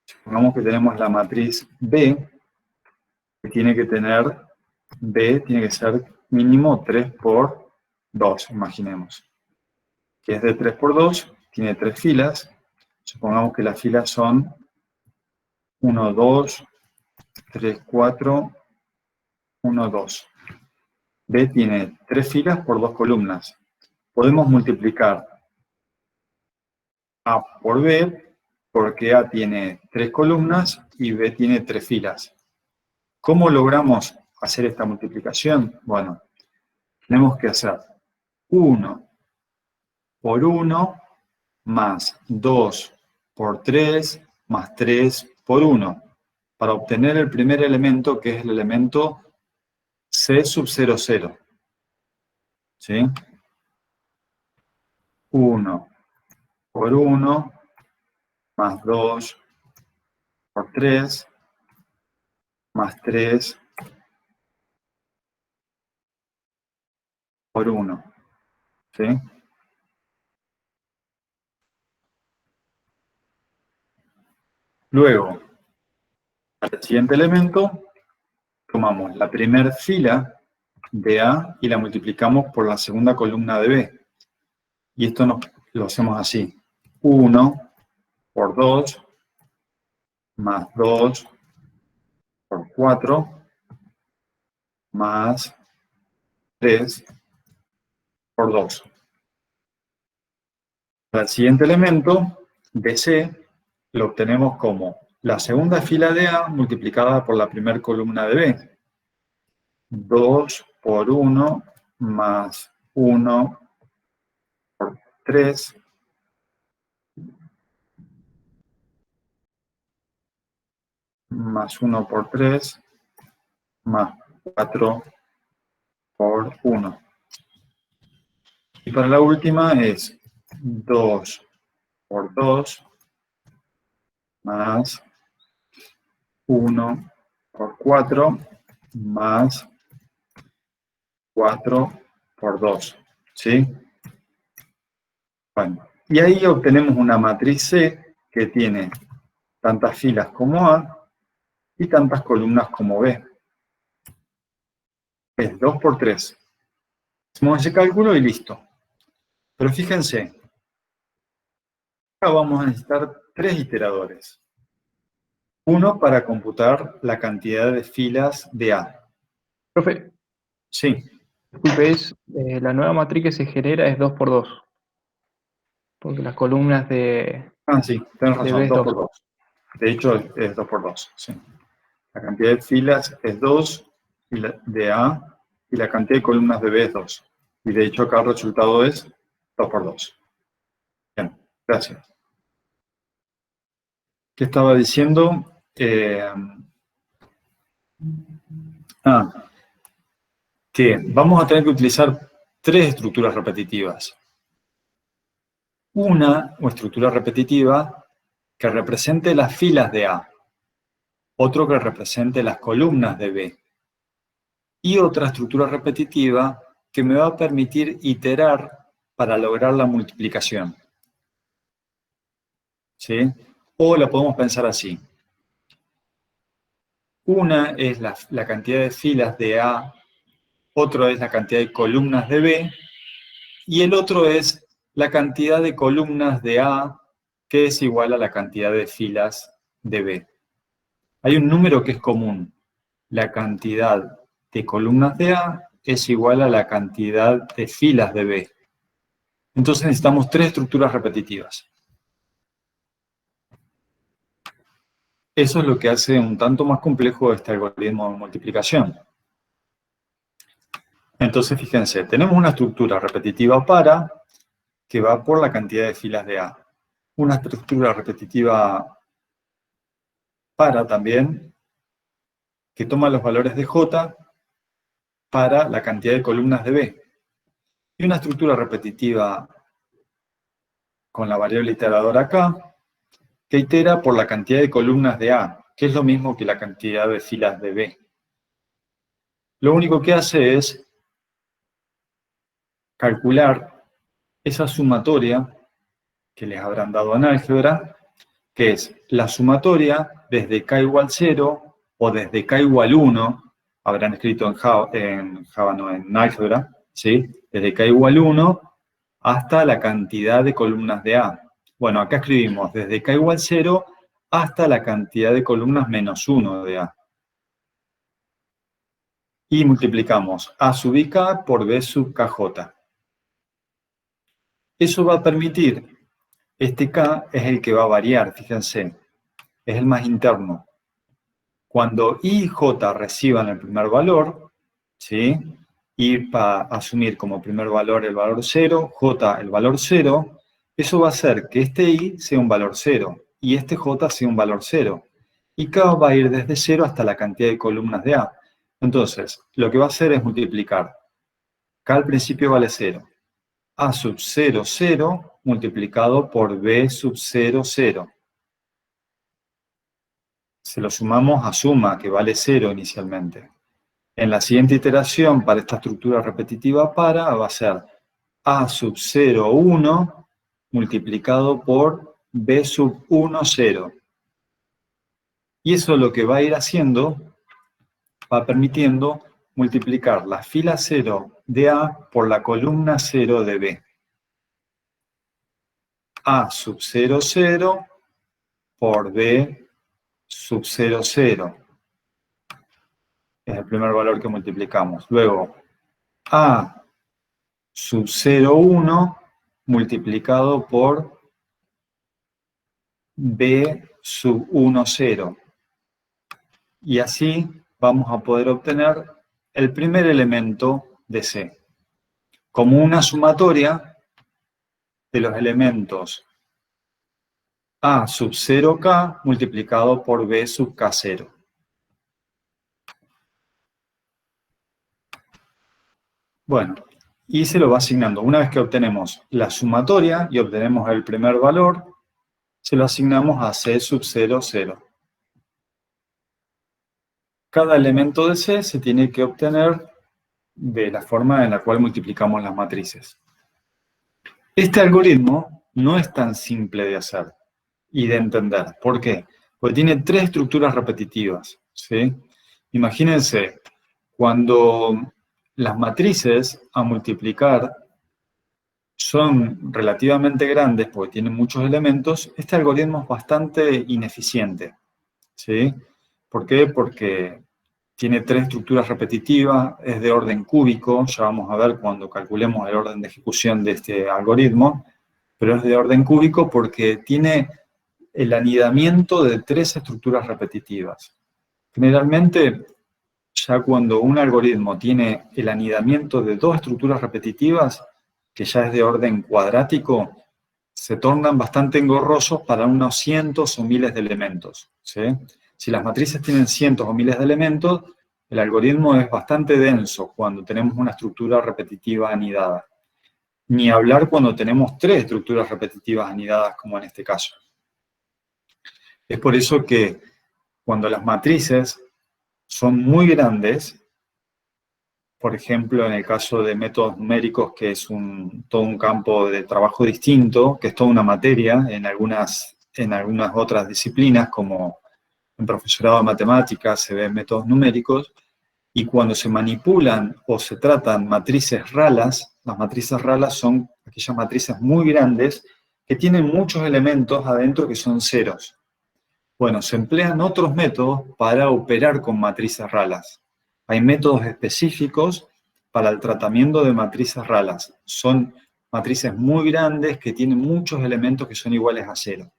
A: Supongamos que tenemos la matriz B, que tiene que tener, B tiene que ser mínimo 3 por 2, imaginemos. Que es de 3 por 2, tiene 3 filas. Supongamos que las filas son 1, 2, 3, 4, 1, 2. B tiene 3 filas por 2 columnas. podemos multiplicar A por B, porque A tiene 3 columnas y B tiene 3 filas. ¿Cómo logramos hacer esta multiplicación? Bueno, tenemos que hacer 1 por 1 más 2 por 3 más 3 por 1 para obtener el primer elemento, que es el elemento C sub 0, 0. ¿Sí? 1 por 1 más 2 por 3 más 3 por 1. ¿Sí? Luego, al siguiente elemento, tomamos la primera fila de A y la multiplicamos por la segunda columna de B. Y esto lo hacemos así. 1 por 2 más 2 por 4 más 3 por 2. El siguiente elemento, BC, lo obtenemos como la segunda fila de A multiplicada por la primera columna de B. 2 por 1 más 1 por 3 más 1 por 3 más 4 por 1. Y para la última es 2 por 2 más 1 por 4 más 4 por 2. ¿Sí? Bueno, y ahí obtenemos una matriz C que tiene tantas filas como A y tantas columnas como B. Es 2 por 3. Hacemos ese cálculo y listo. Pero fíjense, ahora vamos a necesitar 3 iteradores. Uno para computar la cantidad de filas de A.
G: Profe,
A: Sí.
G: disculpe, la nueva matriz que se genera es 2 por 2. Porque las columnas de...
A: Ah, sí, tenés razón,
G: B
A: 2
G: 2.
A: por 2. De hecho, es 2 por 2, sí. La cantidad de filas es 2 de A y la cantidad de columnas de B es 2. Y de hecho acá el resultado es 2 por 2. Bien, gracias. ¿Qué estaba diciendo? Que vamos a tener que utilizar 3 estructuras repetitivas. Una estructura repetitiva que represente las filas de A, otro que represente las columnas de B, y otra estructura repetitiva que me va a permitir iterar para lograr la multiplicación. ¿Sí? O la podemos pensar así. Una es la cantidad de filas de A, otro es la cantidad de columnas de B, y el otro es la cantidad de columnas de A, que es igual a la cantidad de filas de B. Hay un número que es común. La cantidad de columnas de A es igual a la cantidad de filas de B. Entonces necesitamos 3 estructuras repetitivas. Eso es lo que hace un tanto más complejo este algoritmo de multiplicación. Entonces, fíjense, tenemos una estructura repetitiva para, que va por la cantidad de filas de A. Una estructura repetitiva para también, que toma los valores de J para la cantidad de columnas de B. Y una estructura repetitiva con la variable iteradora acá, que itera por la cantidad de columnas de A, que es lo mismo que la cantidad de filas de B. Lo único que hace es calcular esa sumatoria que les habrán dado en álgebra, que es la sumatoria desde k igual 0 o desde k igual 1, habrán escrito en álgebra, ¿sí? Desde k igual 1 hasta la cantidad de columnas de A. Bueno, acá escribimos desde k igual 0 hasta la cantidad de columnas menos 1 de A. Y multiplicamos A sub ik por B sub kj. Eso va a permitir, este K es el que va a variar, fíjense, es el más interno. Cuando I y J reciban el primer valor, ¿sí? I va a asumir como primer valor el valor 0, J el valor 0, eso va a hacer que este I sea un valor 0 y este J sea un valor 0. Y K va a ir desde 0 hasta la cantidad de columnas de A. Entonces, lo que va a hacer es multiplicar. K al principio vale 0. A sub 0, 0, multiplicado por B sub 0, 0. Se lo sumamos a suma, que vale 0 inicialmente. En la siguiente iteración, para esta estructura repetitiva para, va a ser A sub 0, 1, multiplicado por B sub 1, 0. Y eso lo que va a ir haciendo, va permitiendo multiplicar la fila 0 de A por la columna 0 de B. A sub 0, 0 por B sub 0, 0. Es el primer valor que multiplicamos. Luego, A sub 0, 1 multiplicado por B sub 1, 0. Y así vamos a poder obtener el primer elemento de C, como una sumatoria de los elementos A sub 0K multiplicado por B sub K0. Bueno, y se lo va asignando. Una vez que obtenemos la sumatoria y obtenemos el primer valor, se lo asignamos a C sub 0, 0. Cada elemento de C se tiene que obtener de la forma en la cual multiplicamos las matrices. Este algoritmo no es tan simple de hacer y de entender. ¿Por qué? Porque tiene 3 estructuras repetitivas, ¿sí? Imagínense, cuando las matrices a multiplicar son relativamente grandes porque tienen muchos elementos, este algoritmo es bastante ineficiente, ¿sí? ¿Por qué? Porque tiene 3 estructuras repetitivas, es de orden cúbico, ya vamos a ver cuando calculemos el orden de ejecución de este algoritmo, pero es de orden cúbico porque tiene el anidamiento de 3 estructuras repetitivas. Generalmente, ya cuando un algoritmo tiene el anidamiento de 2 estructuras repetitivas, que ya es de orden cuadrático, se tornan bastante engorrosos para unos cientos o miles de elementos, ¿sí? Si las matrices tienen cientos o miles de elementos, el algoritmo es bastante denso cuando tenemos una estructura repetitiva anidada. Ni hablar cuando tenemos 3 estructuras repetitivas anidadas, como en este caso. Es por eso que cuando las matrices son muy grandes, por ejemplo, en el caso de métodos numéricos, que es todo un campo de trabajo distinto, que es toda una materia en algunas otras disciplinas, como en profesorado de matemáticas se ven métodos numéricos, y cuando se manipulan o se tratan matrices ralas, las matrices ralas son aquellas matrices muy grandes que tienen muchos elementos adentro que son ceros. Bueno, se emplean otros métodos para operar con matrices ralas. Hay métodos específicos para el tratamiento de matrices ralas. Son matrices muy grandes que tienen muchos elementos que son iguales a 0.